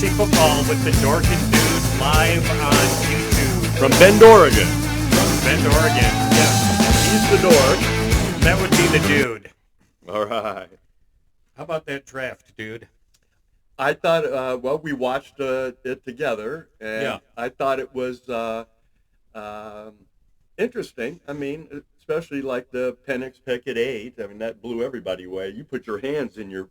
fantasy football with the Dork and Dude live on YouTube From Bend, Oregon. from Bend, Oregon. Yes, He's the dork. that would be the dude. All right. How about that draft, dude? I thought, we watched it together, and Yeah. I thought it was interesting. I mean, especially like the Penix pick at 8. I mean, that blew everybody away. You put your hands in your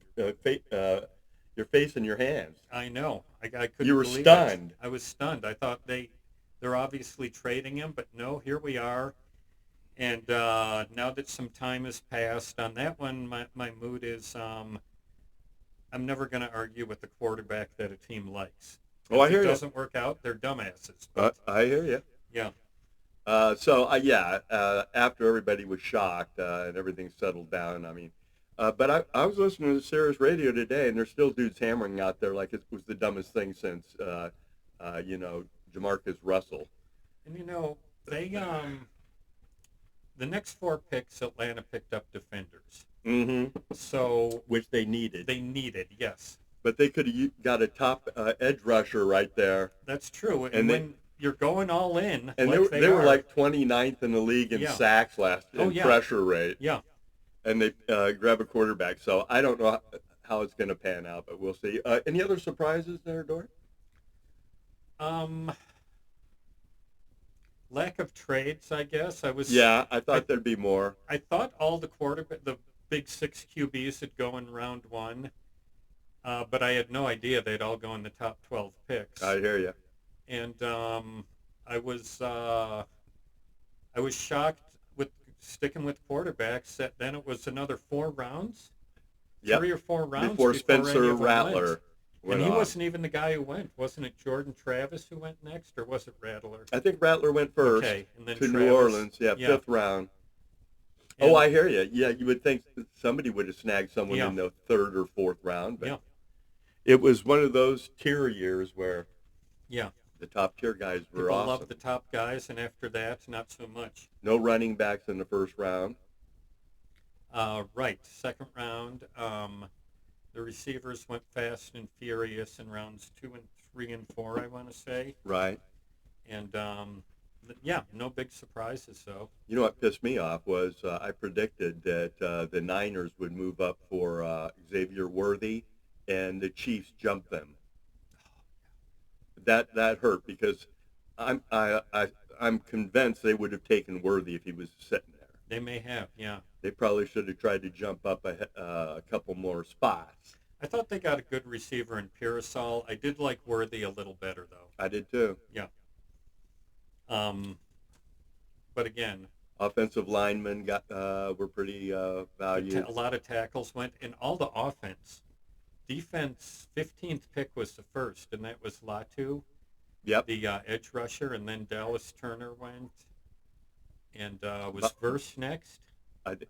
face in your hands. I know. I couldn't You were believe stunned. it. I was stunned. I thought they're obviously trading him, but no, here we are. And now that some time has passed on that one, my mood is I'm never going to argue with the quarterback that a team likes. Oh, I If hear it you. doesn't work out, they're dumbasses. But, I hear you. yeah. After everybody was shocked and everything settled down, I mean, but I was listening to Sirius Radio today, and there's still dudes hammering out there like it was the dumbest thing since, Jamarcus Russell. And they the next 4 picks, Atlanta picked up defenders. Mm-hmm. So Which they needed. they needed, yes. But they could have got a top edge rusher right there. That's true. And And when you're going all in, And like they were are, like 29th in the league in Yeah. sacks in yeah. pressure rate. yeah. And they grab a quarterback. So I don't know how it's going to pan out, but we'll see. Any other surprises there, Dort? Lack of trades, I guess. Yeah, I thought there'd be more. I thought all the big 6 QBs would go in round 1, but I had no idea they'd all go in the top 12 picks. I hear you. And I was shocked with sticking with quarterbacks. Then it was another 4 rounds, Yep. 3 or 4 rounds Before any Spencer of them Rattler went. went And he off. wasn't even the guy who went. Wasn't it Jordan Travis who went next, or was it Rattler? I think Rattler went first Okay, and then to New Travis. Orleans. Yeah, Yeah. 5th round. And- Oh, I hear you. Yeah, you would think that somebody would have snagged someone Yeah. in the 3rd or 4th round. But Yeah. it was one of those tier years where Yeah. the top tier guys were People awesome. love the top guys, and after that, not so much. No running backs in the 1st round. Right, 2nd round. The receivers went fast and furious in rounds 2 and 3 and 4, I want to say. Right. And no big surprises though. You know what pissed me off was I predicted that the Niners would move up for Xavier Worthy, and the Chiefs jumped them. That hurt because I'm convinced they would have taken Worthy if he was sitting there. They may have, yeah. They probably should have tried to jump up a couple more spots. I thought they got a good receiver in Pearsall. I did like Worthy a little better though. I did too. Yeah. But again, Offensive linemen were pretty valued. a lot of tackles went, and all the offense. Defense, 15th pick was the first, and that was Latu, Yep. the edge rusher, and then Dallas Turner went, and was Verse next.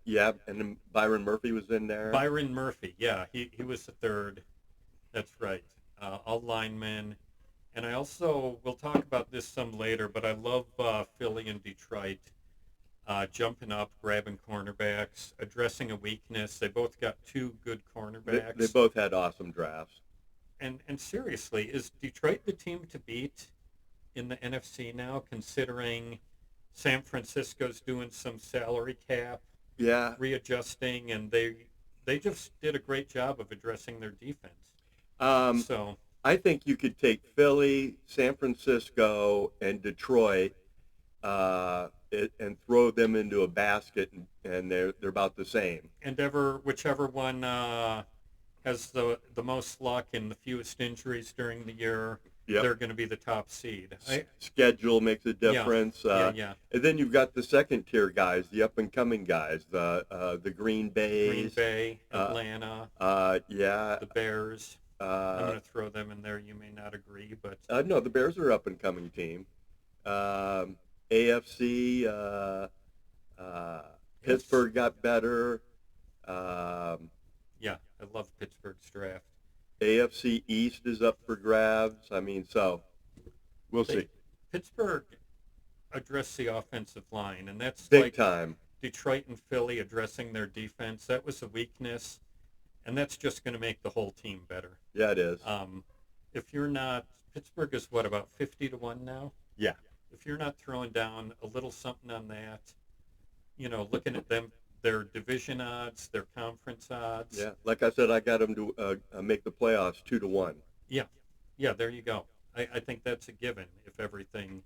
Yeah, and then Byron Murphy was in there. Byron Murphy, yeah, he was the 3rd. That's right. All linemen. And I also, we'll talk about this some later, but I love Philly and Detroit jumping up, grabbing cornerbacks, addressing a weakness. They both got 2 good cornerbacks. They both had awesome drafts. And seriously, is Detroit the team to beat in the NFC now, considering San Francisco's doing some salary cap Yeah. readjusting, and they just did a great job of addressing their defense. So I think you could take Philly, San Francisco, and Detroit and throw them into a basket, and they're about the same. and whichever one has the most luck and the fewest injuries during the year, Yep. they're going to be the top seed. Schedule makes a difference. Yeah. And then you've got the second tier guys, the up and coming guys, the Green Bays. Green Bay, Atlanta, Yeah. the Bears. I'm Uh, going to throw them in there. You may not agree, but no, the Bears are up and coming team. AFC, Pittsburgh got better. yeah, I love Pittsburgh's draft. AFC East is up for grabs. I mean, so we'll see. Pittsburgh addressed the offensive line, and that's Big like time. Detroit and Philly addressing their defense. That was a weakness, and that's just going to make the whole team better. Yeah, it is. if you're not, Pittsburgh is what, about 50-1 now? Yeah. If you're not throwing down a little something on that, looking at them, their division odds, their conference odds. Yeah. Like I said, I got them to make the playoffs 2-1. Yeah, yeah, there you go. I think that's a given if everything,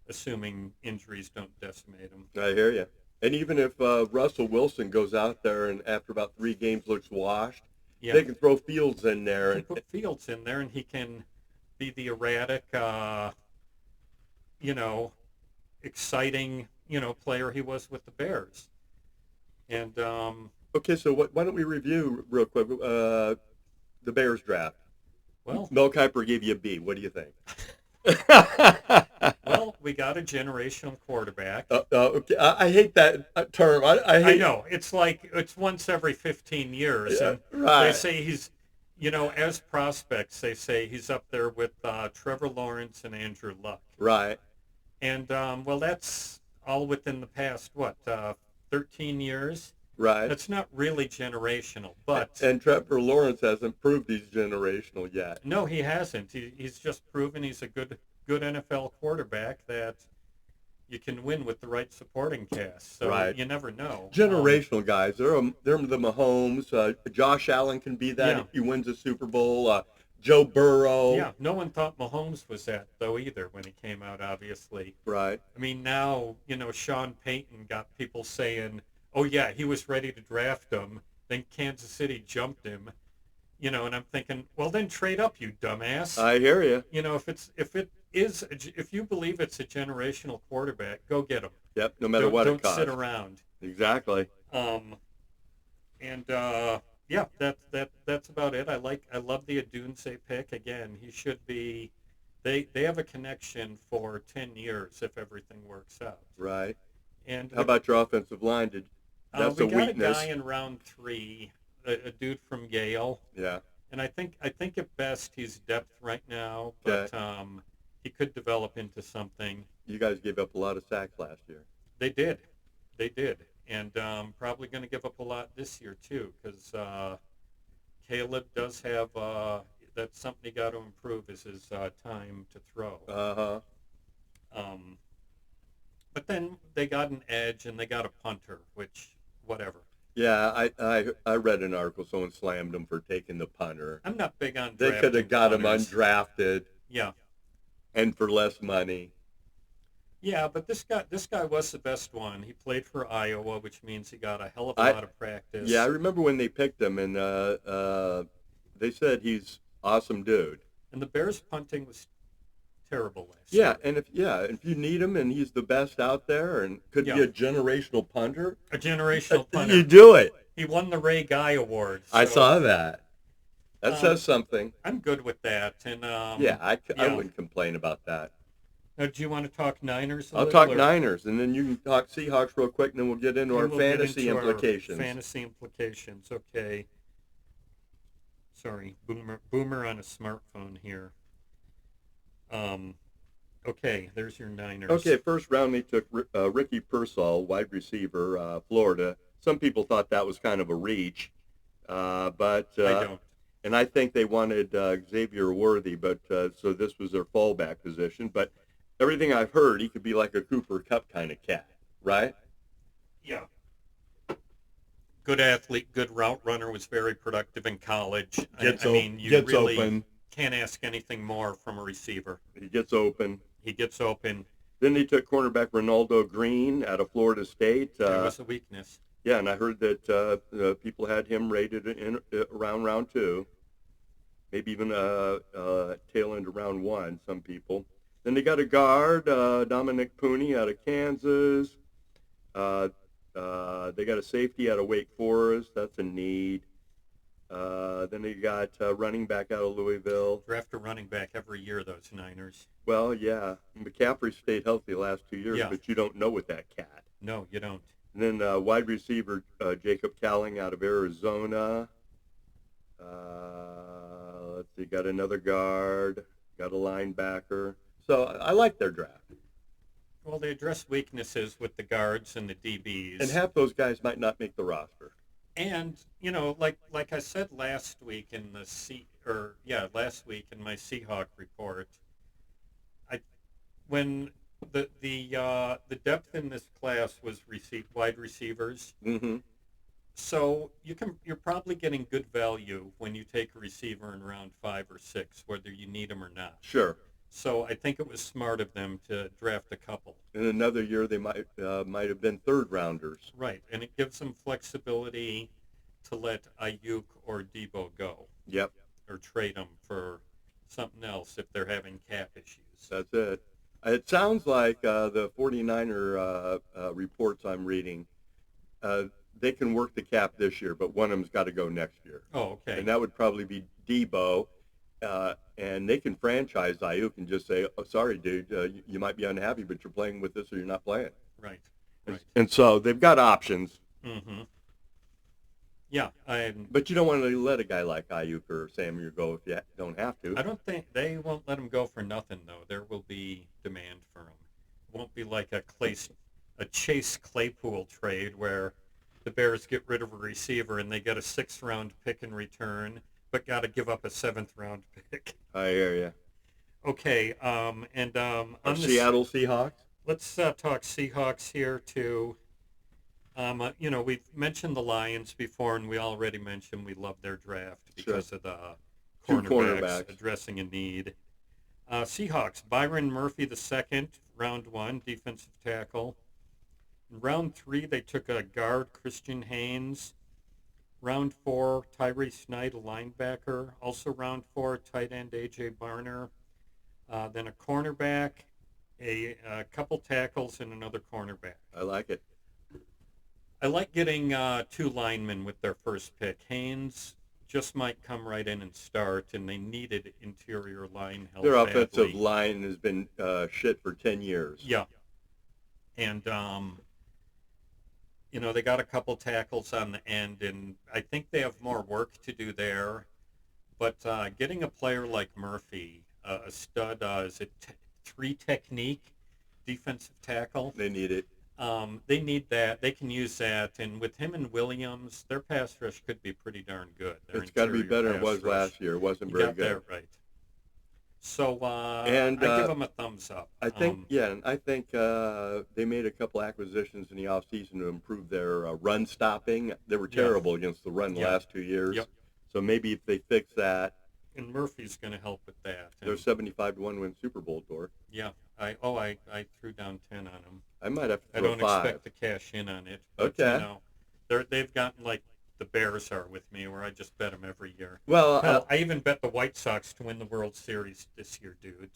assuming injuries don't decimate them. I hear you. And even if Russell Wilson goes out there and after about 3 games looks washed, Yeah, they can throw Fields in you there. can put Fields in there and he can be the erratic, you know, exciting, player he was with the Bears. And Okay, so why don't we review real quick the Bears draft? well, Mel Kiper gave you a B. What do you think? well, we got a generational quarterback. Okay. I hate that term. I I hate. know it's like it's once every 15 years, Yeah, and they right. say he's, as prospects, they say he's up there with Trevor Lawrence and Andrew Luck. Right. And well, that's all within the past 13 years. Right. That's not really generational, but And Trevor Lawrence hasn't proved he's generational yet. no, he hasn't. He's just proven he's a good NFL quarterback that you can win with the right supporting cast. So Right. you never know. Generational guys. They're the Mahomes. Josh Allen can be that Yeah. if he wins a Super Bowl. Joe Burrow. Yeah, no one thought Mahomes was that though either when he came out. Obviously, Right. I mean now Sean Payton got people saying, "Oh yeah, he was ready to draft him." Then Kansas City jumped him. And I'm thinking, well, then trade up, you dumbass. I hear you. If you believe it's a generational quarterback, go get him. Yep. No matter Don't, what it don't costs. sit around. Exactly. And yeah, that's about it. I love the Adunze pick. Again, he should be. They have a connection for 10 years if everything works out. Right. And How about your offensive line? That's we a got weakness. a guy in round 3, a dude from Yale. Yeah. And I think at best he's depth right now, but he could develop into something. You guys gave up a lot of sacks last year. They did, and probably going to give up a lot this year too, because Caleb does have that's something he got to improve is his time to throw. But then they got an edge and they got a punter, which whatever. Yeah, I read an article. Someone slammed him for taking the punter. I'm not big on. They could have got punters. him undrafted. Yeah. And for less money. Yeah, but this guy was the best one. He played for Iowa, which means he got a hell of a lot of practice. Yeah, I remember when they picked him, and they said he's awesome dude. And the Bears punting was terrible last year. And if you need him and he's the best out there and could be a generational punter. A generational punter. You do it. He won the Ray Guy Award. So, I saw that. That says something. I'm good with that. And I wouldn't complain about that. Now, do you want to talk Niners I'll talk Niners, and then you can talk Seahawks real quick, and then we'll get into our fantasy implications. Fantasy implications, okay. Sorry, boomer on a smartphone here. Okay, there's your Niners. Okay, first round they took Ricky Pearsall, wide receiver, Florida. Some people thought that was kind of a reach, but I don't. And I think they wanted Xavier Worthy, but so this was their fallback position. But everything I've heard, he could be like a Cooper Kupp kind of cat, right? Yeah. Good athlete, good route runner, was very productive in college. Gets really open. Can't ask anything more from a receiver. He gets open. He gets open. Then they took cornerback Ronaldo Green out of Florida State. That was a weakness. Yeah, and I heard that people had him rated in around round 2, maybe even tail end of round 1, some people. Then they got a guard, Dominic Pooney out of Kansas. They got a safety out of Wake Forest. That's a need. Then they got running back out of Louisville. Draft a running back every year, those Niners. Well, yeah. McCaffrey stayed healthy the last 2 years, but you don't know with that cat. No, you don't. And then wide receiver Jacob Cowling out of Arizona. Let's see, got another guard, got a linebacker. So I like their draft. Well, they address weaknesses with the guards and the DBs. And half those guys might not make the roster. And, like I said last week in the last week in my Seahawk report, I when the depth in this class was wide receivers. Mm-hmm. So you're probably getting good value when you take a receiver in round 5 or 6, whether you need them or not. Sure. So I think it was smart of them to draft a couple. In another year, they might have been third rounders. Right, and it gives them flexibility to let Ayuk or Debo go. Yep. Or trade them for something else if they're having cap issues. That's it. It sounds like the 49er reports I'm reading, they can work the cap this year, but one of them's got to go next year. Oh, okay. And that would probably be Debo. And they can franchise Ayuk and just say, oh, sorry, dude, you might be unhappy, but you're playing with this or you're not playing. Right. And so they've got options. Mm-hmm. Yeah. But you don't want to let a guy like Ayuk or Samuel go if you don't have to. I don't think they won't let him go for nothing, though. There will be demand for him. It won't be like a Chase Claypool trade where the Bears get rid of a receiver and they get a 6th-round pick in return, but got to give up a 7th-round pick. I hear you. Okay, Seattle Seahawks? Let's talk Seahawks here, too. We've mentioned the Lions before, and we already mentioned we love their draft because of the cornerbacks addressing a need. Seahawks, Byron Murphy II, round 1, defensive tackle. In round 3, they took a guard, Christian Haynes. Round 4, Tyrese Knight, a linebacker. Also round 4, tight end A.J. Barner. Then a cornerback, a couple tackles, and another cornerback. I like it. I like getting 2 linemen with their first pick. Haynes just might come right in and start, and they needed interior line help. Their badly. offensive line has been shit for 10 years. Yeah. And, they got a couple tackles on the end, and I think they have more work to do there. But getting a player like Murphy, a stud, is it 3 technique defensive tackle? They need it. They need that. They can use that. And with him and Williams, their pass rush could be pretty darn good. It's got to be better than it was last year. It wasn't very good. You got that right. So I give them a thumbs up. I think, they made a couple acquisitions in the offseason to improve their run stopping. They were terrible against the run the last 2 years. Yep. So maybe if they fix that. And Murphy's going to help with that. They're 75-1 win Super Bowl, Dork. Yeah. I threw down 10 on them. I might have to I throw don't 5. expect to cash in on it. But, okay. They've gotten like the Bears are with me, where I just bet them every year. Well, I even bet the White Sox to win the World Series this year, dude.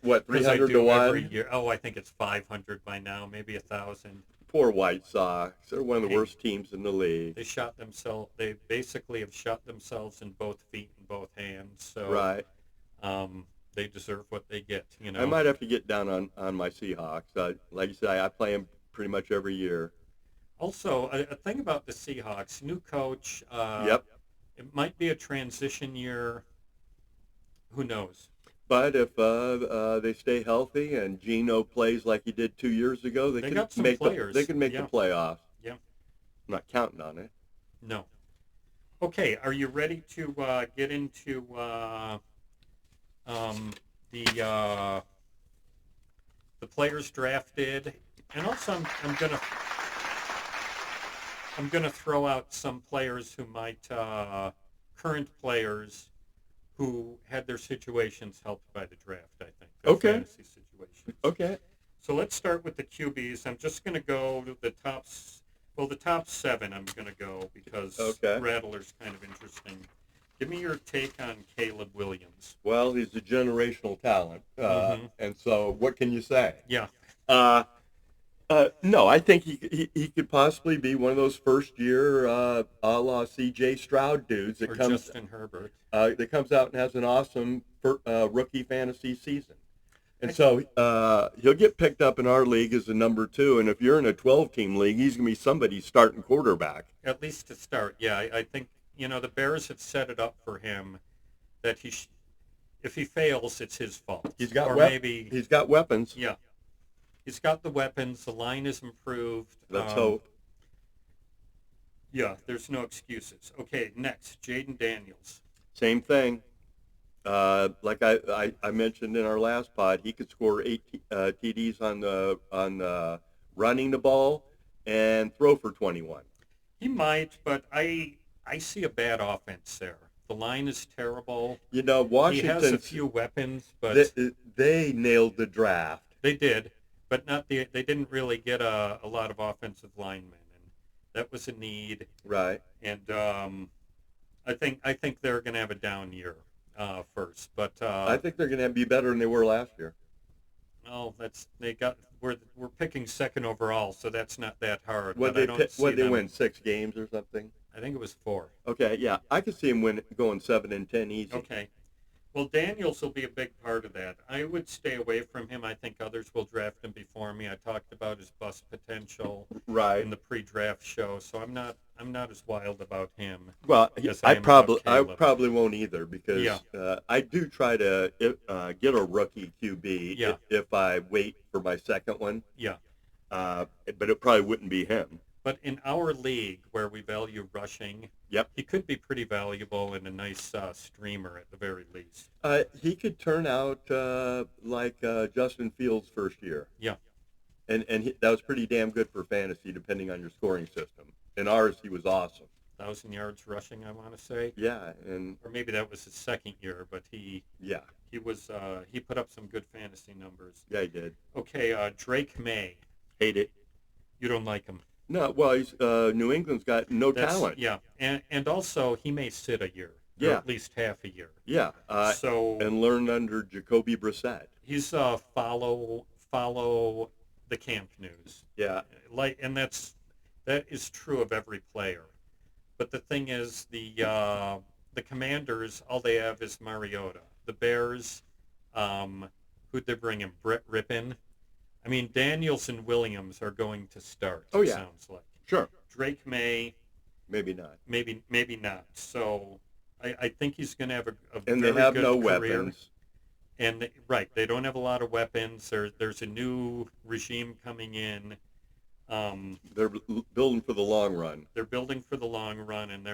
What, 300 to 1? Every year. Oh, I think it's 500 by now, maybe 1,000. Poor White Sox. They're one of the worst teams in the league. They basically have shot themselves in both feet and both hands. So, right. They deserve what they get. I might have to get down on my Seahawks. Like you say, I play them pretty much every year. Also, a thing about the Seahawks, new coach. Yep. It might be a transition year. Who knows? But if they stay healthy and Geno plays like he did 2 years ago, they can make players. They can make the playoffs. Yeah. I'm not counting on it. No. Okay, are you ready to get into the players drafted? And also, I'm gonna throw out some players who might current players who had their situations helped by the draft. I think. Their fantasy situations. Okay. So let's start with the QBs. I'm just gonna go to the top 7. I'm gonna go because Rattler's kind of interesting. Give me your take on Caleb Williams. Well, he's a generational talent, and so what can you say? Yeah. No, I think he could possibly be one of those first-year a la C.J. Stroud dudes that Justin Herbert. That comes out and has an awesome rookie fantasy season. And so he'll get picked up in our league as a number 2, and if you're in a 12-team league, he's going to be somebody's starting quarterback. At least to start, yeah. I think, the Bears have set it up for him that if he fails, it's his fault. He's got he's got weapons. Yeah. He's got the weapons. The line is improved. Let's hope. Yeah, there's no excuses. Okay, next, Jaden Daniels. Same thing. Like I mentioned in our last pod, he could score TDs on running the ball and throw for 21. He might, but I see a bad offense there. The line is terrible. You know, He has a Washington's few weapons, they, but they nailed the draft. they did, but not the. They didn't really get a lot of offensive linemen, and that was a need. Right. And I think they're going to have a down year first, but I think they're going to be better than they were last year. oh, that's they got. We're picking second overall, so that's not that hard. What But I don't see what they them. win 6 games or something? I think it was 4. Okay, yeah, I could see him going 7-10 easy. Okay. Well, Daniels will be a big part of that. I would stay away from him. I think others will draft him before me. I talked about his bust potential Right. in the pre-draft show, so I'm not as wild about him Well, as I am about I Caleb. probably won't either because Yeah. I do try to get a rookie QB Yeah. if I wait for my second one. Yeah. But it probably wouldn't be him. But in our league where we value rushing, Yep. he could be pretty valuable and a nice streamer at the very least. He could turn out like Justin Fields' first year. Yeah. And that was pretty damn good for fantasy, depending on your scoring system. In ours, he was awesome. 1,000 yards rushing, I want to say. Yeah, and Or maybe that was his second year, but he was he put up some good fantasy numbers. yeah, he did. Okay, Drake May. Hate it. You don't like him. No, well, he's New England's got no talent. Yeah, and also he may sit a year, or Yeah. at least half a year. Yeah, So and learn under Jacoby Brissett. he's follow the camp news. Yeah, And that is true of every player. But the thing is, the Commanders, all they have is Mariota. The Bears, who'd they bring him? Brett Rippin. I mean, Daniels and Williams are going to start. Oh, it yeah. sounds like sure. Drake May, Maybe not. maybe not. So I think he's going to have a And very they have good no career. weapons. And right, they don't have a lot of weapons. There's a new regime coming in. They're building for the long run. They're building for the long run, and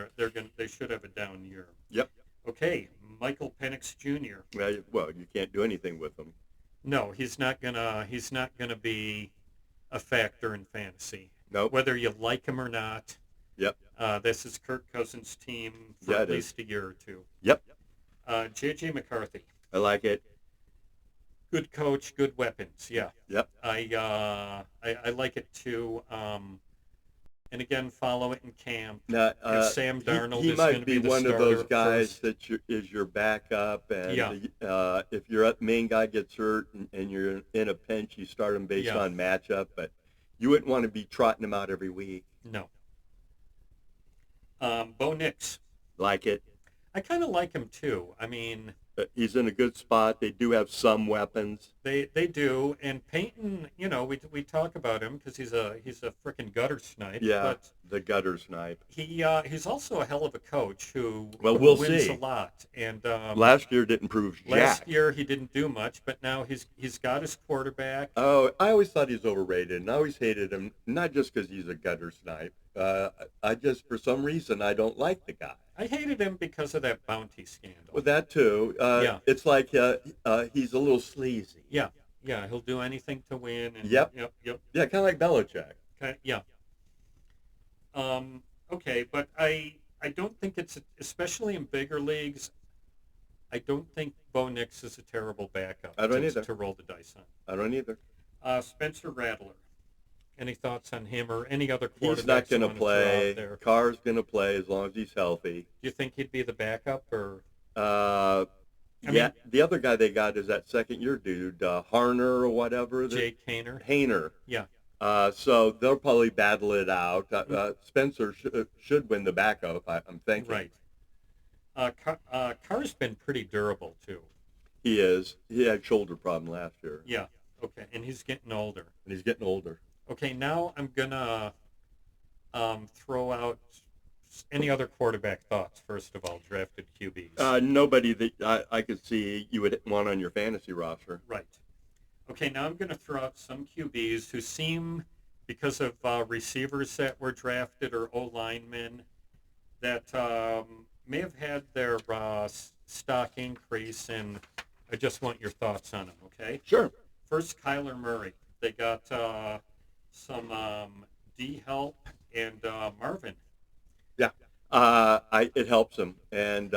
they should have a down year. Yep. Okay, Michael Penix Jr. Well, you can't do anything with them. No, he's not gonna be a factor in fantasy. Nope. Whether you like him or not. Yep. This is Kirk Cousins' team for Yeah, at it is. least a year or two. Yep. J.J. McCarthy, I like it. good coach, good weapons. Yeah, Yep. I like it too. And again, follow it in camp. Now, If Sam Darnold he is going might to be the one of starter those at guys first. that is your backup, and Yeah. if your main guy gets hurt and you're in a pinch, you start him based Yeah. on matchup. But you wouldn't want to be trotting him out every week. No. Bo Nix. Like it. I kind of like him too. I mean, He's in a good spot. They do have some weapons. they do. And Peyton, we talk about him because he's a freaking gutter snipe. Yeah, But the gutter snipe. he's also a hell of a coach who Well, we'll wins see. a lot. And Last year didn't prove last jack. year he didn't do much, but now he's got his quarterback. Oh, I always thought he's overrated, and I always hated him. Not just because he's a gutter snipe. I just, for some reason, I don't like the guy. I hated him because of that bounty scandal. Well, that too. Yeah. It's like he's a little sleazy. Yeah, he'll do anything to win. And, Yep. Yep. Yeah, kind of like Belichick. Yeah. Okay, but I don't think it's, especially in bigger leagues, I don't think Bo Nix is a terrible backup I don't either. to roll the dice on. I don't either. Spencer Rattler. Any thoughts on him or any other quarterbacks? He's not going you to wanna throw out play. there? Carr's going to play as long as he's healthy. Do you think he'd be the backup or? Yeah, mean- the other guy they got is that second-year dude, Harner or whatever. Jake Hayner? Hayner. Yeah. So they'll probably battle it out. Spencer should win the backup, I'm thinking. Right. Carr's been pretty durable too. He is. He had shoulder problem last year, Yeah. Okay, and he's getting older. and he's getting older. Okay, now I'm gonna throw out any other quarterback thoughts. First of all, drafted QBs. Nobody that I could see you would want on your fantasy roster. Right. Okay, now I'm gonna throw out some QBs who seem, because of receivers that were drafted or O linemen, that may have had their stock increase, and I just want your thoughts on them, okay? Sure. First, Kyler Murray. They got some D help and Marvin. Yeah. It helps him, and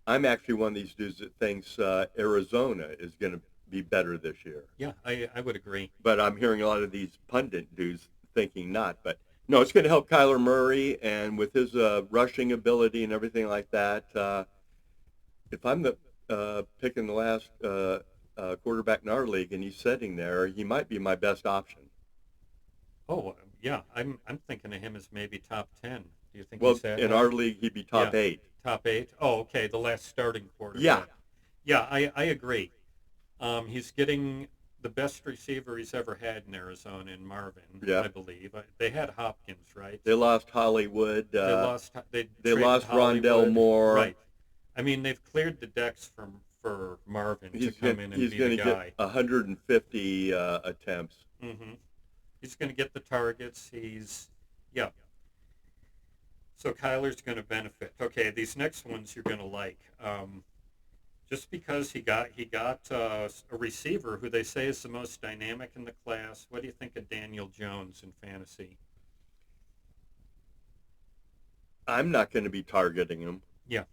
I'm actually one of these dudes that thinks Arizona is going to be better this year. Yeah, I would agree. But I'm hearing a lot of these pundit dudes thinking not. But no, it's going to help Kyler Murray, and with his rushing ability and everything like that. If I'm picking the last quarterback in our league, and he's sitting there, he might be my best option. Oh, yeah, I'm thinking of him as maybe top 10. Do you think Well, he's that in high? our league, he'd be top Yeah. 8. Top 8? Oh, okay, the last starting quarterback. Yeah. Yeah, I agree. He's getting the best receiver he's ever had in Arizona in Marvin, Yeah. I believe. They had Hopkins, right? They lost Hollywood. They lost. They lost Hollywood. Rondell Moore. Right. I mean, they've cleared the decks for Marvin to come in and be the He's going guy. to get 150 attempts. Mm-hmm. He's going to get the targets. Yeah. So Kyler's going to benefit. Okay, these next ones you're going to like. Just because he got a receiver who they say is the most dynamic in the class. What do you think of Daniel Jones in fantasy? I'm not going to be targeting him. Yeah.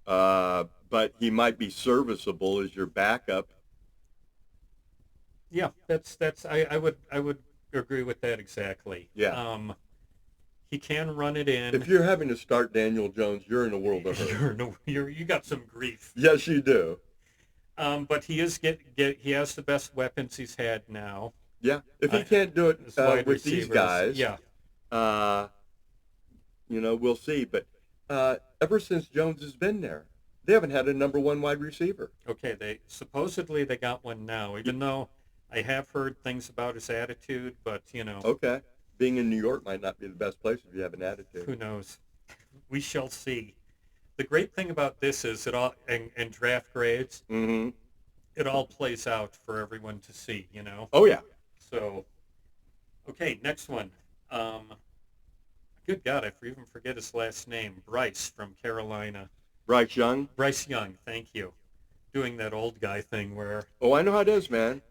But he might be serviceable as your backup. Yeah, that's I would agree with that exactly. Yeah. He can run it in. If you're having to start Daniel Jones, you're in a world of hurt. You got some grief. Yes, you do. But he is he has the best weapons he's had now. Yeah. If he can't do it with receivers. these guys, Yeah. We'll see. But ever since Jones has been there, they haven't had a number 1 wide receiver. Okay, they supposedly they got one now, even though I have heard things about his attitude, but Okay. Being in New York might not be the best place if you have an attitude. Who knows? We shall see. The great thing about this is it all and draft grades. Mm-hmm. It all plays out for everyone to see. Oh yeah. So, okay, next one. Good God, I even forget his last name. Bryce from Carolina. Bryce Young. Bryce Young. Thank you. Doing that old guy thing where. Oh, I know how it is, man.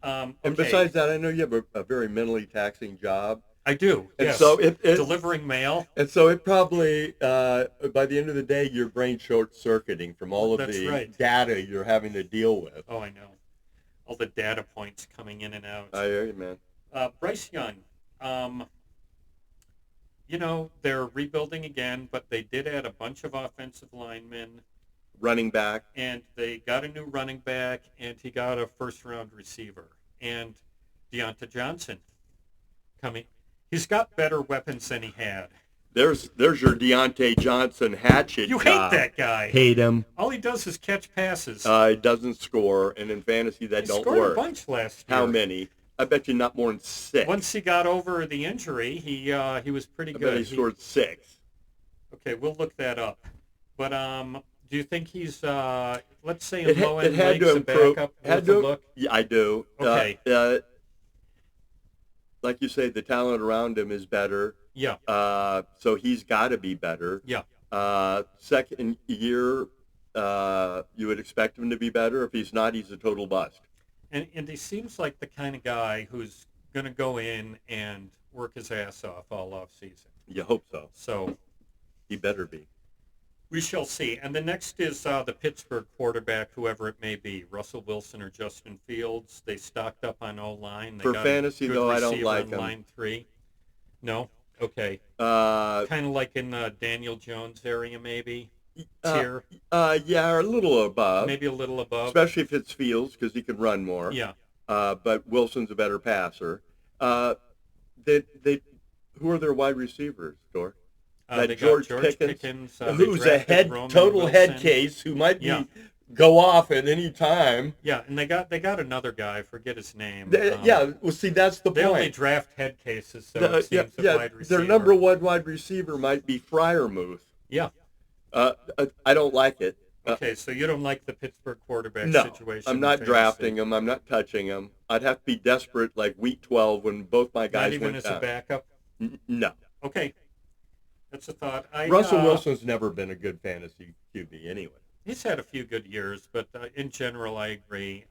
Okay. And besides that, I know you have a very mentally taxing job. I do. And yes. so it delivering mail. And so it probably by the end of the day, your brain short-circuiting from all of the data you're having to deal with. Oh, I know. All the data points coming in and out. I hear you, man. Bryce Young. They're rebuilding again, but they did add a bunch of offensive linemen. Running back. And they got a new running back, and he got a first-round receiver. And Deonta Johnson coming. He's got better weapons than he had. There's your Deontay Johnson hatchet. You hate that guy. Hate him. All he does is catch passes. He doesn't score, and in fantasy that don't work. He scored a bunch last year. How many? I bet you not more than 6. Once he got over the injury, he was pretty good. I bet he scored 6. Okay, we'll look that up. But do you think he's let's say in low end leagues a backup worth a look? Yeah, I do. Okay. Like you say, the talent around him is better. Yeah. So he's got to be better. Yeah. Second year, you would expect him to be better. If he's not, he's a total bust. And he seems like the kind of guy who's going to go in and work his ass off all off season. You hope so. So he better be. We shall see. And the next is the Pittsburgh quarterback, whoever it may be, Russell Wilson or Justin Fields. They stocked up on O-line. They For got fantasy, a good though, I don't receiver like on him. line 3. No? Okay. Kind of like in the Daniel Jones area, maybe? Tier? Yeah, a little above. Maybe a little above. Especially if it's Fields, because he can run more. Yeah. But Wilson's a better passer. Who are their wide receivers, Dork? They George Pickens who's a total head case, who might go off at any time. Yeah, and they got another guy. I forget his name. Well, see, that's the point. They only draft head cases, so it seems the wide receiver. Their number 1 wide receiver might be Freiermuth. Yeah. I don't like it. Okay, so you don't like the Pittsburgh quarterback situation? I'm not drafting him. I'm not touching him. I'd have to be desperate like week 12 when both my guys went down. Not even as down. a backup? No. Okay. That's a thought. Russell Wilson's never been a good fantasy QB anyway. He's had a few good years, but in general, I agree.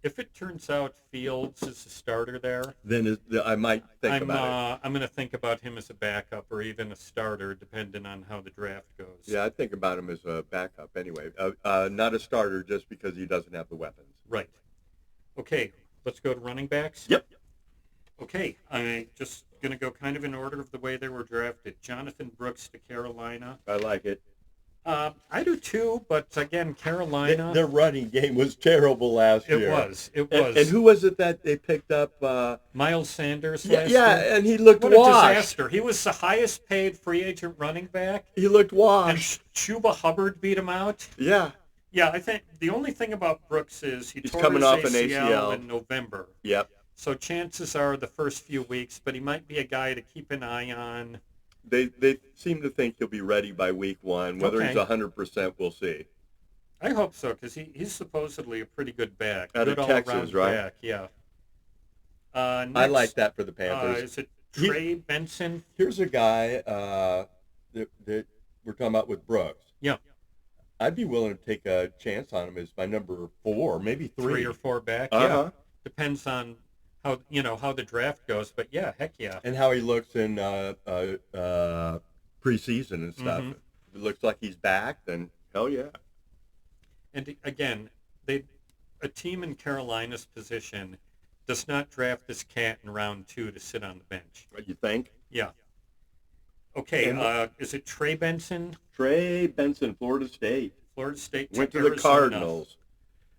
If it turns out Fields is the starter there, Then I might think about it. I'm going to think about him as a backup or even a starter, depending on how the draft goes. Yeah, I think about him as a backup anyway. Not a starter just because he doesn't have the weapons. Right. Okay, let's go to running backs. Yep. Okay, I'm just going to go kind of in order of the way they were drafted. Jonathan Brooks to Carolina. I like it. I do too, but again, Carolina. Their running game was terrible last year. It was. And who was it that they picked up? Miles Sanders Yeah, last year. and he looked What a washed. disaster. He was the highest paid free agent running back, He looked and washed. Chuba Hubbard beat him out. Yeah. Yeah, I think the only thing about Brooks is he He's tore coming his off an ACL ACL. in November. Yep. So chances are the first few weeks, but he might be a guy to keep an eye on. They seem to think he'll be ready by week 1. Whether he's 100%, we'll see. I hope so, because he's supposedly a pretty good back. Out of good Texas, all-around right? back, yeah. I Next, like that for the Panthers. is it Trey Benson? Here's a guy that we're talking about with Brooks. Yeah. I'd be willing to take a chance on him as my number 4, maybe 3. 3 or 4 back, Uh-huh. yeah. Depends on how the draft goes, but yeah, heck yeah. And how he looks in preseason and stuff. Mhm. If it looks like he's back, then hell yeah. And again, a team in Carolina's position does not draft this cat in round 2 to sit on the bench. What you think? Yeah. Okay, And- is it Trey Benson? Trey Benson, Florida State. Florida State Went to Arizona. the Cardinals.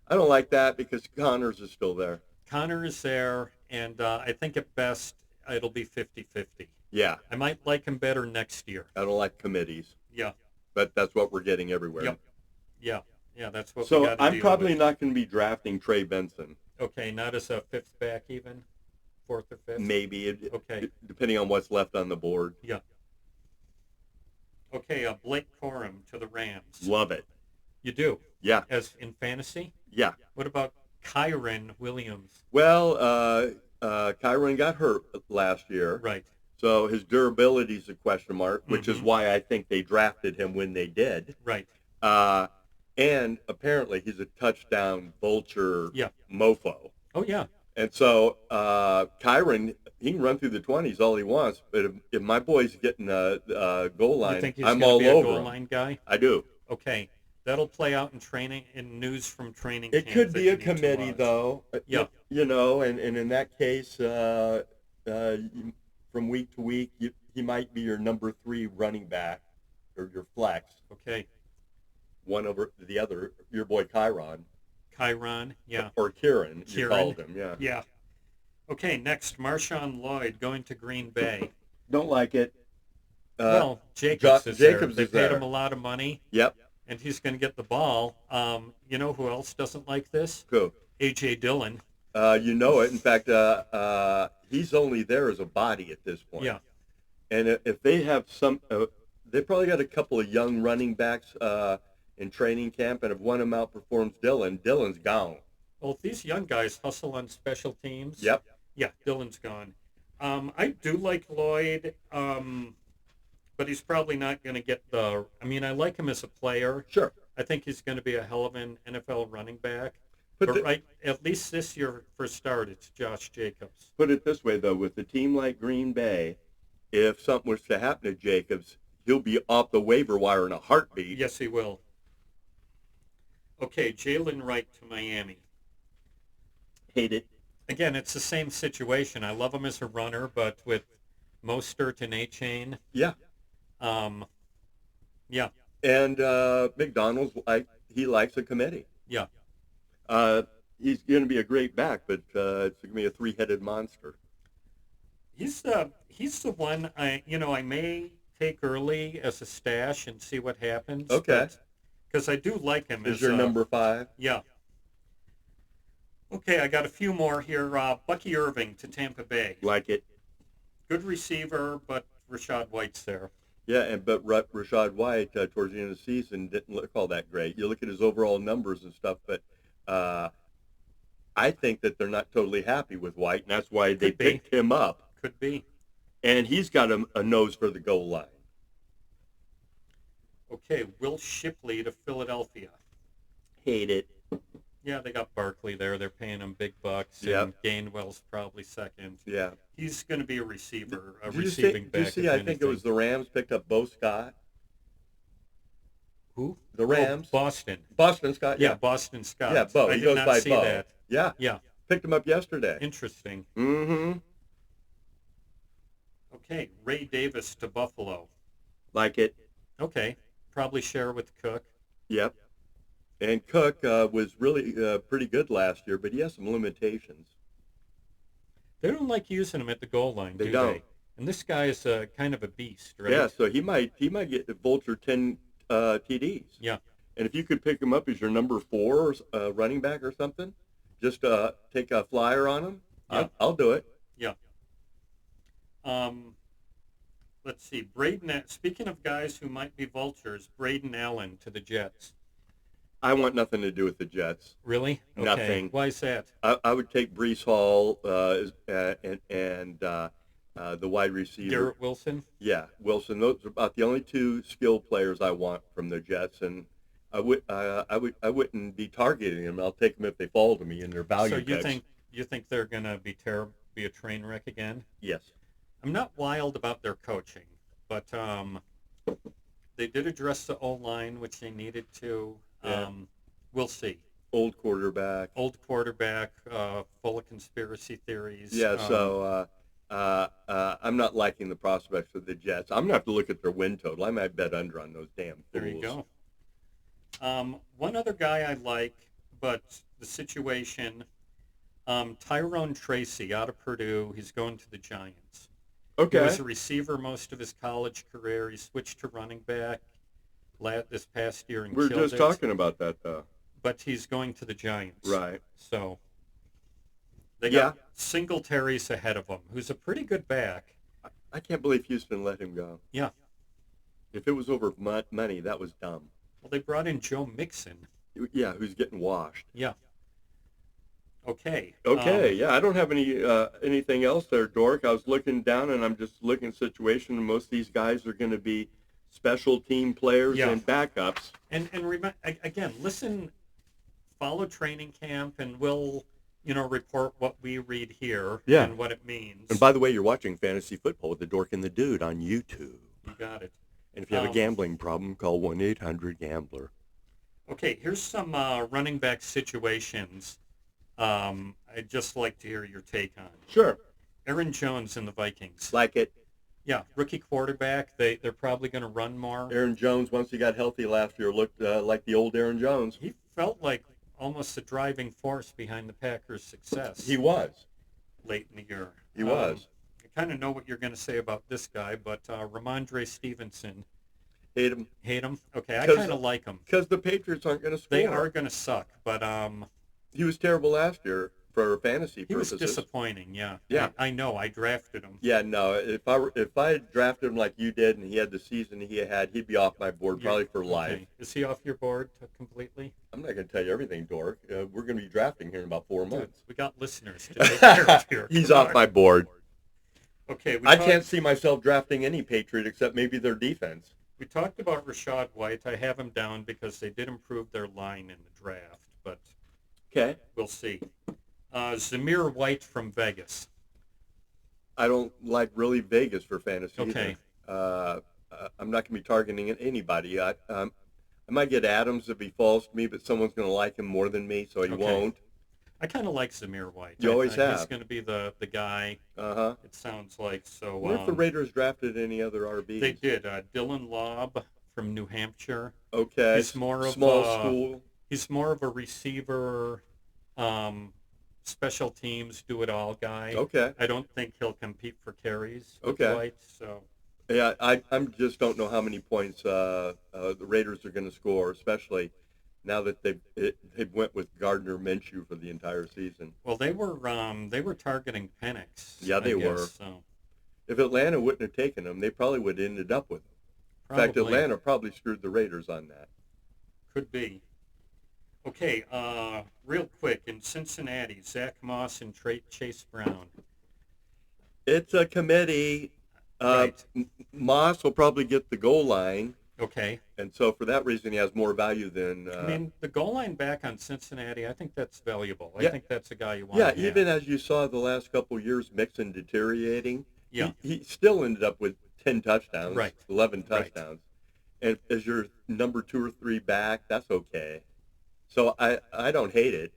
I don't like that because Connors is still there. Connor is there, and I think at best it'll be 50-50. Yeah, I might like him better next year. I don't like committees, Yeah, but that's what we're getting everywhere. Yep. yeah, that's what we So got to I'm deal probably with. not going to be drafting Trey Benson. Okay, not as a 5th back even? 4th or 5th? Maybe, Okay. depending on what's left on the board. Yeah. Okay, Blake Corum to the Rams. Love it. You do? Yeah, As in fantasy? yeah. What about Kyron Williams? Well, Kyron got hurt last year. Right. So his durability is a question mark, which is Mhm. why I think they drafted him when they did. Right. And apparently he's a touchdown vulture Yeah. mofo. Oh, yeah. And so Kyron, he can run through the 20s all he wants, but if my boy's getting a goal You line, think he's I'm going to all be a over goal him. line guy? I do. Okay. That'll play out in training, in news from training It camp could that be you a need to committee, watch. though. Yeah. You know, and in that case, from week to week, he might be your number 3 running back or your flex. Okay. One over the other, your boy Kyron. Kyron, yeah. Or Kieran, you Kieran. called him, yeah. Yeah. Okay, next, Marshawn Lloyd going to Green Bay. Don't like it. Well, Jacobs is there. Jacobs They is paid there. him a lot of money, Yep. and he's going to get the ball. You know who else doesn't like this? Cool. A.J. Dillon. You know it. In fact, he's only there as a body at this point. Yeah. And if they have they probably got a couple of young running backs in training camp, and if one of them outperforms Dillon, Dillon's gone. Well, if these young guys hustle on special teams, Yep. yeah, Dillon's gone. I do like Lloyd, but he's probably not going to get the. I mean, I like him as a player. Sure. I think he's going to be a hell of an NFL running back. But But right, at least this year for start, it's Josh Jacobs. put it this way, though, with a team like Green Bay, if something was to happen to Jacobs, he'll be off the waiver wire in a heartbeat. Yes, he will. Okay, Jalen Wright to Miami. Hate it. Again, it's the same situation. I love him as a runner, but with Mostert and A-Chain, Yeah. yeah, And McDonald's, he likes a committee. yeah. He's going to be a great back, but it's going to be a 3-headed monster. He's the one I may take early as a stash and see what happens. Okay. Because I do like him Is as your number 5? Yeah. Okay, I got a few more here. Bucky Irving to Tampa Bay. Like it. Good receiver, but Rashad White's there. Yeah, but Rashad White, towards the end of the season, didn't look all that great. You look at his overall numbers and stuff, but I think that they're not totally happy with White, and that's why they Could be. picked him up. Could be. And he's got a nose for the goal line. Okay, Will Shipley to Philadelphia. Hate it. Yeah, they got Barkley there. They're paying him big bucks, Yep. and Gainwell's probably second. Yeah. He's going to be a receiver, a Did you see? receiving Did you back, see? if I think it anything. was the Rams picked up Bo Scott. Who? The Oh, Rams. Boston. Boston Scott. Yeah, Yeah. Boston Scott. Yeah. Bo. I He did goes not by see Bo. that. Yeah. Yeah, Picked him up yesterday. interesting. Mm-hmm. Okay, Ray Davis to Buffalo. Like it. Okay, probably share with Cook. Yep. And Cook was really pretty good last year, but he has some limitations. They don't like using him at the goal line, They do don't. they? And this guy is kind of a beast, right? Yeah, so he might get the Vulture 10 TDs. Yeah. And if you could pick him up as your number 4 running back or something, just take a flyer on him, Yeah. I'll do it. Yeah. Let's see. Speaking of guys who might be vultures, Braden Allen to the Jets. I want nothing to do with the Jets. Really? Okay. Nothing. Why is that? I would take Brees Hall and the wide receiver. Garrett Wilson? Yeah, Wilson. Those are about the only 2 skill players I want from the Jets, and I wouldn't be targeting them. I'll take them if they fall to me in their value So you picks. think they're gonna be a train wreck again? Yes. I'm not wild about their coaching, but they did address the O-line, which they needed to. Yeah. We'll see. Old quarterback. Old quarterback, full of conspiracy theories. Yeah, so I'm not liking the prospects of the Jets. I'm going to have to look at their win total. I might bet under on those damn fools. There you go. One other guy I like, but the situation, Tyrone Tracy out of Purdue. He's going to the Giants. He Okay. was a receiver most of his college career. He switched to running back this past year and We're killed just it. talking about that, though. But he's going to the Giants. Right. So they got Singletary's ahead of him, who's a pretty good back. I can't believe Houston let him go. Yeah. If it was over money, that was dumb. Well, they brought in Joe Mixon. Yeah, who's getting washed. Yeah. Okay. Okay, yeah, I don't have anything else there, Dork. I was looking down, and I'm just looking at the situation, and most of these guys are going to be special team players Yeah. and backups. And again, listen, follow training camp, and we'll report what we read here Yeah. and what it means. And by the way, you're watching Fantasy Football with the Dork and the Dude on YouTube. You got it. And if you have a gambling problem, call 1-800-GAMBLER. Okay, here's some running back situations I'd just like to hear your take on. Sure. Aaron Jones and the Vikings. Like it. Yeah, rookie quarterback. They're probably going to run more. Aaron Jones, once he got healthy last year, looked like the old Aaron Jones. He felt like almost the driving force behind the Packers' success. He was. Late in the year. He was. I kind of know what you're going to say about this guy, but Ramondre Stevenson. Hate him. Hate him? Okay, I kind of like him. Because the Patriots aren't going to score. They are going to suck, but he was terrible last year for fantasy he was purposes. disappointing. Yeah. Yeah. I know. I drafted him. Yeah, no. If I had drafted him like you did, and he had the season he had, he'd be off my board probably for life. Okay. Is he off your board completely? I'm not going to tell you everything, Dork. We're going to be drafting here in about 4 Dude, months. we got listeners to take care of here. He's Come off on. my board. Okay. I can't see myself drafting any Patriot except maybe their defense. We talked about Rashad White. I have him down because they did improve their line in the draft, but Okay. we'll see. Zamir White from Vegas. I don't like really Vegas for fantasy Okay. either. I'm not going to be targeting anybody. I might get Adams if he falls to me, but someone's going to like him more than me, so he Okay. won't. I kind of like Zamir White. You always He's have. going to be the guy, Uh-huh. it sounds like. So I wonder if the Raiders drafted any other RBs. they did. Dylan Lobb from New Hampshire. Okay. He's more of Small a- school. He's more of a receiver, special teams, do-it-all guy. Okay. I don't think he'll compete for carries with Okay. White. So Yeah, I just don't know how many points the Raiders are going to score, especially now that they went with Gardner Minshew for the entire season. well, they were targeting Penix. Yeah, they I guess, were. So If Atlanta wouldn't have taken him, they probably would have ended up with him. In fact, probably Atlanta probably screwed the Raiders on that. could be. Okay, real quick, in Cincinnati, Zach Moss and Chase Brown. It's a committee. Right. Moss will probably get the goal line. Okay. And so for that reason, he has more value than. I mean, the goal line back on Cincinnati, I think that's valuable. I Yeah, think that's a guy you want yeah. to Even have. as you saw the last couple of years, Mixon deteriorating, Yeah. he still ended up with 10 touchdowns, Right. 11 Right. touchdowns. And as your number 2 or 3 back, that's okay. So I don't hate it.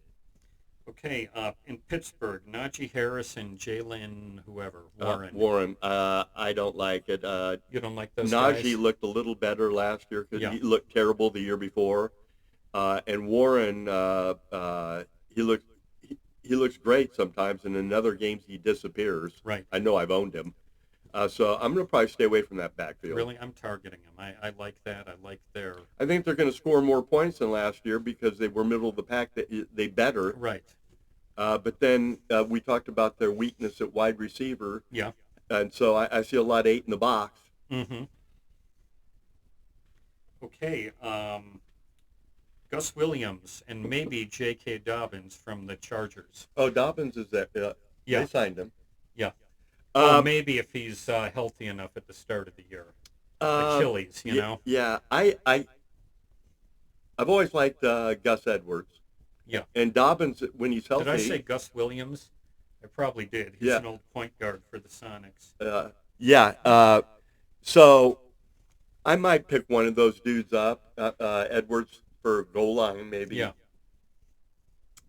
Okay. In Pittsburgh, Najee Harris and Jalen, whoever, Warren. Warren, I don't like it. You don't like those Najee guys? looked a little better last year because Yeah. he looked terrible the year before. And Warren, he looks he looks great sometimes, and in other games he disappears. Right. I know I've owned him, so I'm going to probably stay away from that backfield. Really, I'm targeting them. I like that. I like their I think they're going to score more points than last year because they were middle of the pack. They better, right. but then we talked about their weakness at wide receiver, Yeah. and so I see a lot of 8 in the box. Mm-hmm. Okay. Gus Williams and maybe J.K. Dobbins from the Chargers. Oh, Dobbins is there. Yeah. They signed him. Yeah. Well, maybe if he's healthy enough at the start of the year. Achilles, you know. Yeah, I've always liked Gus Edwards. Yeah. And Dobbins, when he's healthy. Did I say Gus Williams? I probably did. He's Yeah. an old point guard for the Sonics. Yeah. So I might pick one of those dudes up, Edwards for goal line maybe. Yeah.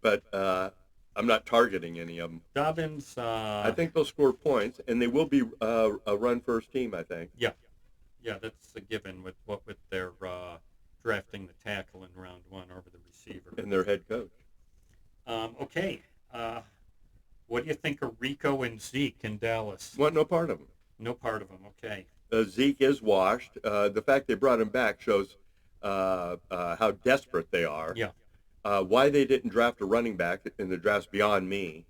But I'm not targeting any of them. Dobbins. I think they'll score points, and they will be a run-first team, I think. Yeah. Yeah, that's a given with their drafting the tackle in round 1 over the receiver. And their head coach. Okay. What do you think of Rico and Zeke in Dallas? Want no part of them. No part of them. Okay. Zeke is washed. The fact they brought him back shows how desperate they are. Yeah. Why they didn't draft a running back in the draft's beyond me.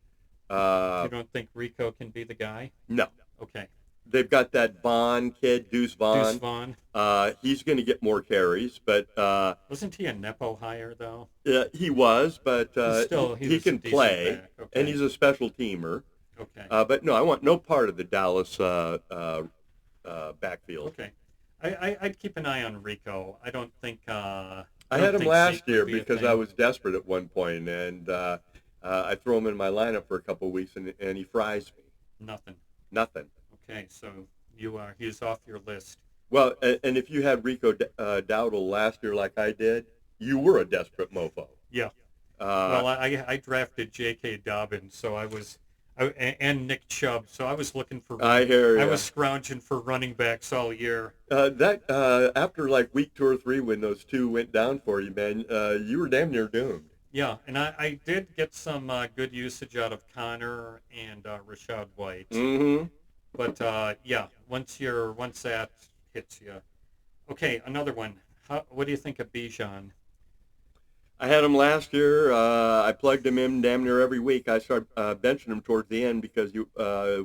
You don't think Rico can be the guy? No. Okay. They've got that Vaughn kid, Deuce Vaughn. Deuce Vaughn. He's going to get more carries, but wasn't he a nepo hire though? he was, but he can play, okay. and he's a special teamer. Okay. But no, I want no part of the Dallas backfield. Okay. I'd keep an eye on Rico. I don't think. I had him last year because I was desperate at one point, and I throw him in my lineup for a couple of weeks, and he fries me. Nothing. Okay, so he's off your list. Well, and if you had Rico Dowdle last year like I did, you were a desperate mofo. Yeah. Well, I drafted J.K. Dobbins, so and Nick Chubb, so I was looking for. I hear you. I was scrounging for running backs all year. After like week 2 or 3, when those two went down for you, man, you were damn near doomed. Yeah, and I did get some good usage out of Connor and Rashad White. Mm-hmm. But yeah, once that hits you. Okay, another one. What do you think of Bijan? I had him last year. I plugged him in damn near every week. I started benching him towards the end because he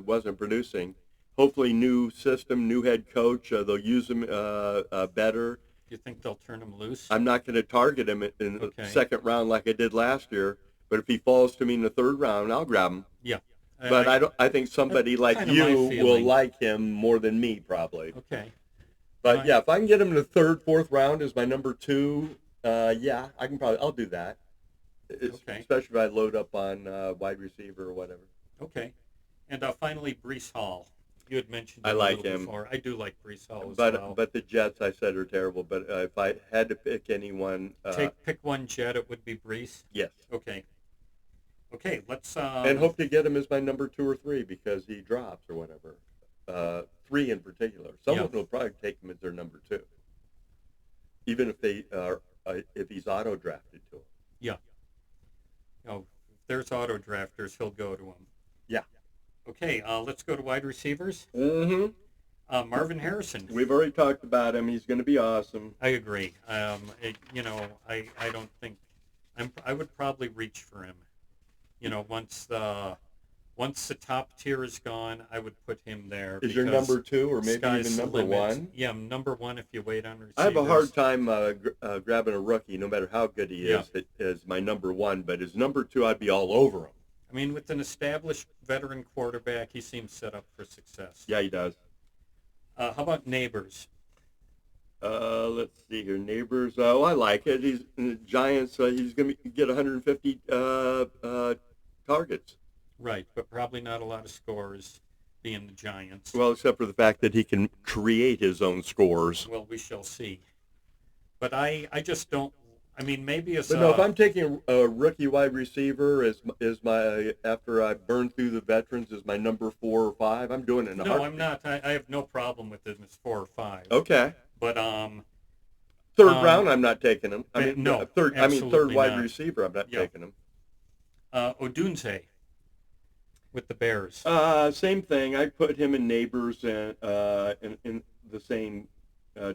wasn't producing. Hopefully, new system, new head coach. They'll use him better. Do you think they'll turn him loose? I'm not going to target him in the second round like I did last year. But if he falls to me in the third round, I'll grab him. Yeah. But I think somebody like you will like him more than me, probably. Okay. But yeah, if I can get him in the third, fourth round as my number 2, yeah, I'll do that. Okay. Especially if I load up on wide receiver or whatever. Okay. And finally, Breece Hall. You had mentioned I like him before. I do like Breece Hall as well. But the Jets, I said, are terrible. But if I had to pick anyone, pick one Jet, it would be Breece. Yes. Okay. Okay, let's. And hope to get him as my number 2 or 3 because he drops or whatever. 3 in particular. Someone will probably take him as their number 2, even if they are if he's auto drafted to him. Yeah. If there's auto drafters, he'll go to him. Yeah. Okay, let's go to wide receivers. Mm-hmm. Marvin Harrison. We've already talked about him. He's going to be awesome. I agree. I don't think I would probably reach for him. Once the top tier is gone, I would put him there. Is your number 2 or maybe even number 1? Yeah, number 1 if you wait on receivers. I have a hard time grabbing a rookie, no matter how good he is, as my number 1. But as number 2, I'd be all over him. I mean, with an established veteran quarterback, he seems set up for success. Yeah, he does. How about Neighbors? Let's see here. Neighbors. Oh, I like it. He's Giants. He's going to get 150 targets. Right, but probably not a lot of scores being the Giants. Well, except for the fact that he can create his own scores. Well, we shall see. But I just don't. I mean, maybe it's But no, if I'm taking a rookie wide receiver as my after I burn through the veterans as my number 4 or 5, I'm doing it in a no, heartbeat. I'm not. I have no problem with it as 4 or 5. Okay. But Third round, I'm not taking him. I mean, no, third. I mean, third absolutely wide not. receiver. I'm not Yeah. taking him. Odunze with the Bears. Same thing. I put him in neighbors and in the same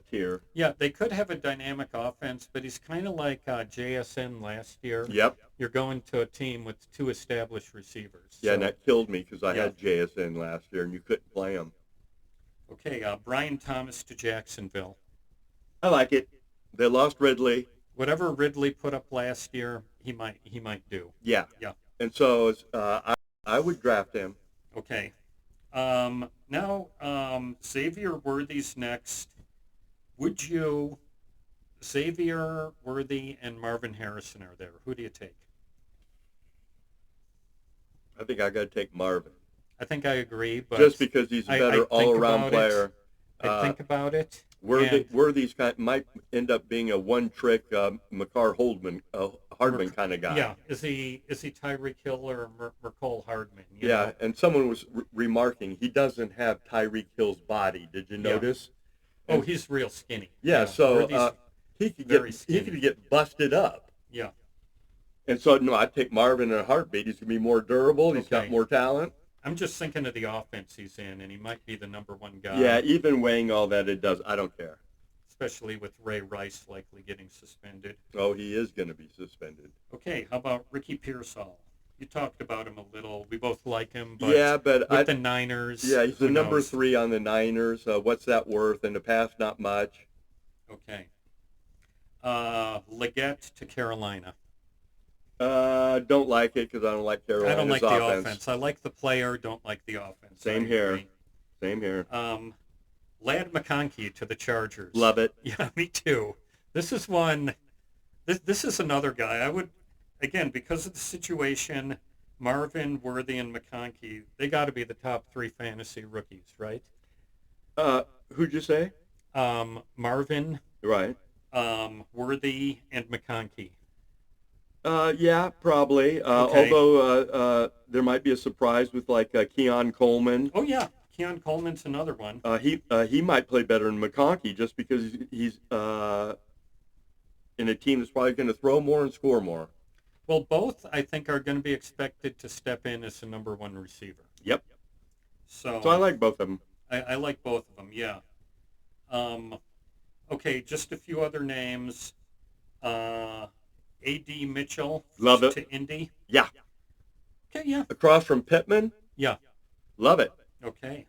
tier. Yeah, they could have a dynamic offense, but he's kind of like JSN last year. Yep. You're going to a team with 2 established receivers. Yeah, So, and that killed me because I Yeah. had JSN last year and you couldn't play him. okay, Brian Thomas to Jacksonville. I like it. They lost Ridley. Whatever Ridley put up last year, he might do. Yeah. Yeah. And so I would draft him. Okay. Now, Xavier Worthy's next. Would you, Xavier Worthy and Marvin Harrison are there. Who do you take? I think I got to take Marvin. I think I agree, but Just because he's a I better think all-around about player. I think about it. Worthy's might end up being a one-trick Hardman kind of guy. Yeah, is he Tyreek Hill or Mercole Hardman? Yeah, and someone was remarking he doesn't have Tyreek Hill's body. Did you Yeah. notice? Oh, he's real skinny. Yeah, so he very could get busted up. Yeah. And so no, I'd take Marvin in a heartbeat. He's gonna be more durable. He's got Okay. more talent. I'm just thinking of the offense he's in, and he might be the number 1 guy. Yeah, even weighing all that, it does. I don't care. Especially with Ray Rice likely getting suspended. Oh, he is going to be suspended. Okay, how about Ricky Pearsall? You talked about him a little. We both like him, but Yeah, but with the Niners. yeah, he's the who number knows? 3 on the Niners. What's that worth? In the past, not much. Okay. Leggett to Carolina. Don't like it because I don't like Carolina's I don't like offense. the offense. I like the player, don't like the offense. Same I here. agree. Same here. Ladd McConkey to the Chargers. Love it. Yeah, me too. This is one. This is another guy. I would, again, because of the situation, Marvin, Worthy, and McConkey, they got to be the top 3 fantasy rookies, right? Who'd you say? Marvin, Right. Worthy, and McConkey. Yeah, probably. Okay. Although there might be a surprise with like Keon Coleman. Oh yeah, Keon Coleman's another one. He might play better than McConkey just because he's in a team that's probably going to throw more and score more. Well, both I think are going to be expected to step in as the number 1 receiver. Yep. So I like both of them. I like both of them. Yeah. Okay, just a few other names. A.D. Mitchell. Love it. To Indy. Yeah. Okay, yeah. Across from Pittman. Yeah. Love it. Okay.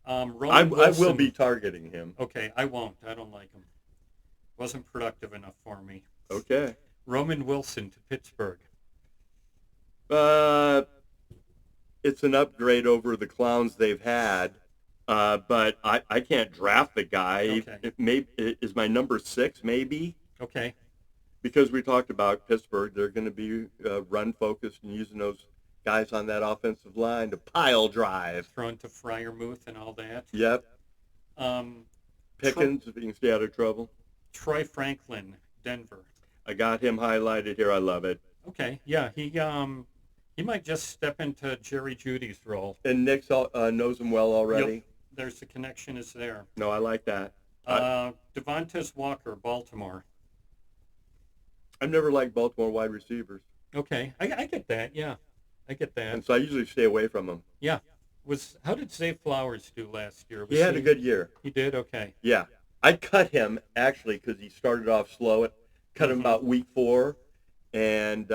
I Roman Wilson. will be targeting him. Okay, I won't. I don't like him. Wasn't productive enough for me. Okay. Roman Wilson to Pittsburgh. It's an upgrade over the clowns they've had, but I can't draft the guy. Okay. It is my number 6 maybe. Okay. Because we talked about Pittsburgh, they're going to be run-focused and using those guys on that offensive line to pile drive. Thrown to Freiermuth and all that. Yep. Um, Pickens, if he can stay out of trouble. Troy Franklin, Denver. I got him highlighted here. I love it. Okay, yeah, he might just step into Jerry Judy's role. And Nick knows him well already. Yep. There's the connection is there. No, I like that. Devontae Walker, Baltimore. I've never liked Baltimore wide receivers. Okay, I get that. Yeah, I get that. And so I usually stay away from them. Yeah. How did Zay Flowers do last year? He had a good year. He did? Okay. Yeah. I cut him, actually, because he started off slow. Cut him about week 4. And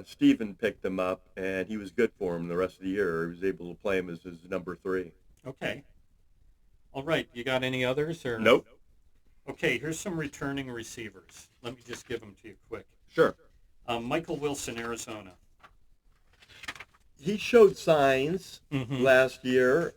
Steven picked him up, and he was good for him the rest of the year. He was able to play him as his number 3. Okay. All right. You got any others? Or Nope. Okay, here's some returning receivers. Let me just give them to you quick. Sure. Michael Wilson, Arizona. He showed signs last year.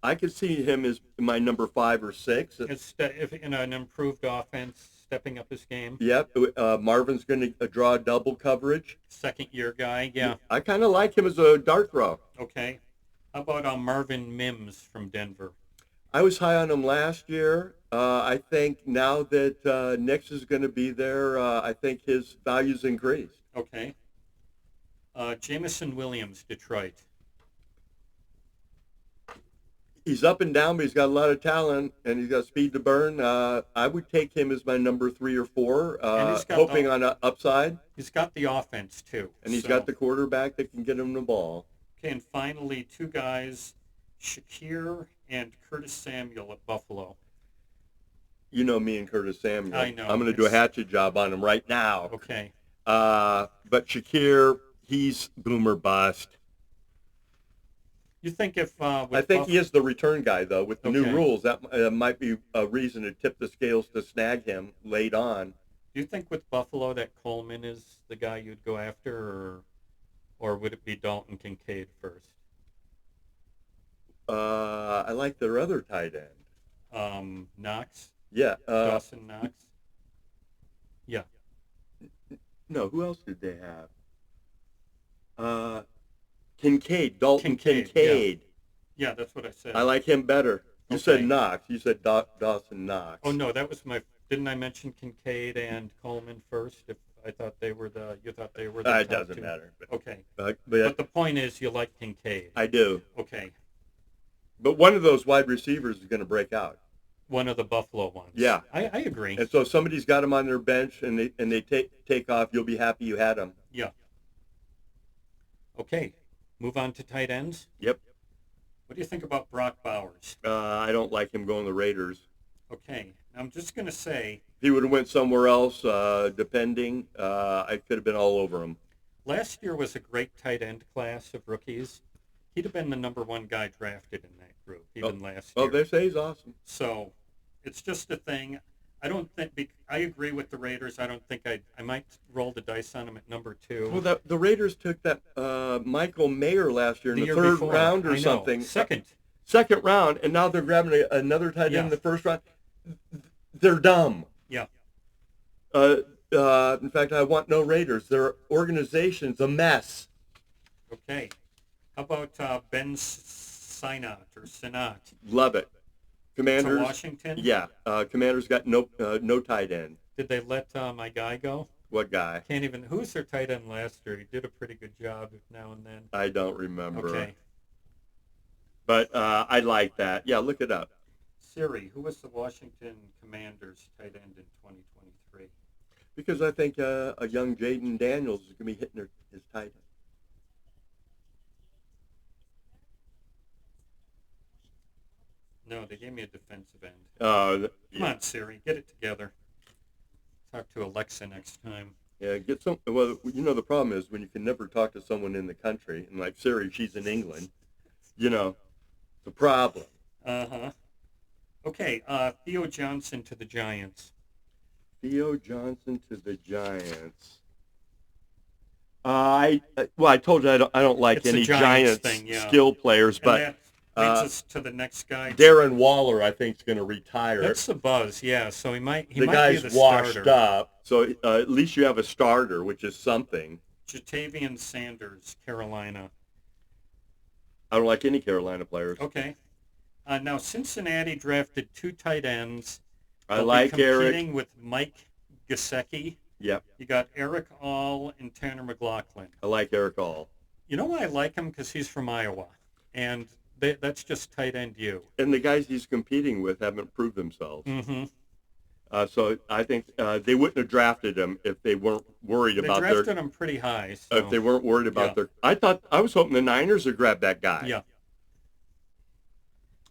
I could see him as my number 5 or 6. If in an improved offense, stepping up his game. Yep. Marvin's going to draw double coverage. Second year guy, yeah. I kind of like him as a dart throw. Okay. How about Marvin Mims from Denver? I was high on him last year. I think now that Nix is going to be there, I think his value's increased. Okay. Jamison Williams, Detroit. He's up and down, but he's got a lot of talent, and he's got speed to burn. I would take him as my number 3 or 4, hoping on an upside. He's got the offense, too. And he's got the quarterback that can get him the ball. Okay, and finally, 2 guys, Shakir and Curtis Samuel at Buffalo. You know me and Curtis Samuel. I know. I'm going to do a hatchet job on him right now. Okay. But Shakir, he's boomer bust. You think if I think he is the return guy, though. With the new rules, that might be a reason to tip the scales to snag him late on. Do you think with Buffalo that Coleman is the guy you'd go after, or would it be Dalton Kincaid first? I like their other tight end. Knox? Yeah. Dawson Knox? Yeah. No, who else did they have? Kincaid, Dalton Kincaid. Yeah, that's what I said. I like him better. You said Knox. You said Dawson Knox. Oh no, that was my. Didn't I mention Kincaid and Coleman first? If I thought they were you thought they were the it top doesn't 2? matter. Okay. But the point is, you like Kincaid. I do. Okay. But one of those wide receivers is going to break out. One of the Buffalo ones. Yeah, I agree. And so if somebody's got him on their bench and they take off, you'll be happy you had him. Yeah. Okay. Move on to tight ends. Yep. What do you think about Brock Bowers? I don't like him going to the Raiders. Okay. I'm just going to say, if he would have went somewhere else, depending, I could have been all over him. Last year was a great tight end class of rookies. He'd have been the number 1 guy drafted in that group, even last year. Oh, they say he's awesome. So it's just a thing. I don't think I agree with the Raiders. I don't think I might roll the dice on him at number 2. Well, the Raiders took that Michael Mayer last year in the third round or something. Second round, and now they're grabbing another tight end in the first round. They're dumb. Yeah. In fact, I want no Raiders. Their organization's a mess. Okay. How about Ben Sinat or Sinat? Love it. Commanders. To Washington? Yeah. Commanders got no tight end. Did they let my guy go? What guy? Can't even. Who was their tight end last year? He did a pretty good job now and then. I don't remember. Okay. But I like that. Yeah, look it up. Siri, who was the Washington Commanders tight end in 2023? Because I think a young Jaden Daniels is going to be hitting his tight end. No, they gave me a defensive end. Come on, Siri, get it together. Talk to Alexa next time. Yeah, get some. Well, the problem is when you can never talk to someone in the country, and like Siri, she's in England. The problem. Okay, Theo Johnson to the Giants. Theo Johnson to the Giants. I told you I don't like any Giants skill players, but that leads us to the next guy. Darren Waller, I think, is going to retire. That's the buzz, yeah. So he might be the guy's washed starter. up, so at least you have a starter, which is something. Jatavian Sanders, Carolina. I don't like any Carolina players. Okay. Now Cincinnati drafted 2 tight ends. I like Eric. Competing with Mike Gesicki. Yep. You got Eric All and Tanner McLaughlin. I like Eric All. You know why I like him? Because he's from Iowa, and that's just tight end you. And the guys he's competing with haven't proved themselves. Mm-hmm. So I think they wouldn't have drafted him if they weren't worried about their. They drafted him pretty high. So. If they weren't worried about their. I was hoping the Niners would grab that guy. Yeah.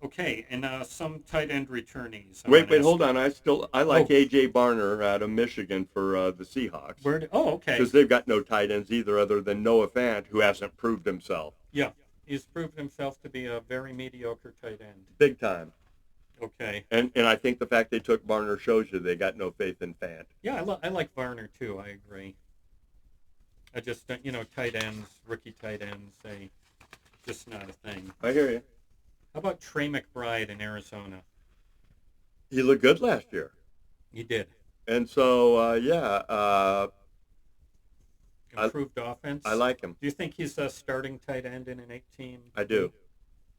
Okay, and some tight end returnees. Wait, hold on. I like A.J. Barner out of Michigan for the Seahawks. Okay. Because they've got no tight ends either, other than Noah Fant, who hasn't proved himself. Yeah, he's proved himself to be a very mediocre tight end. Big time. Okay. And I think the fact they took Barner shows you they got no faith in Fant. Yeah, I like Barner too. I agree. I just tight ends, rookie tight ends, just not a thing. I hear you. How about Trey McBride in Arizona? He looked good last year. He did. And so, yeah, I Improved I offense. like him. Do you think he's a starting tight end in an 8-team I do. league?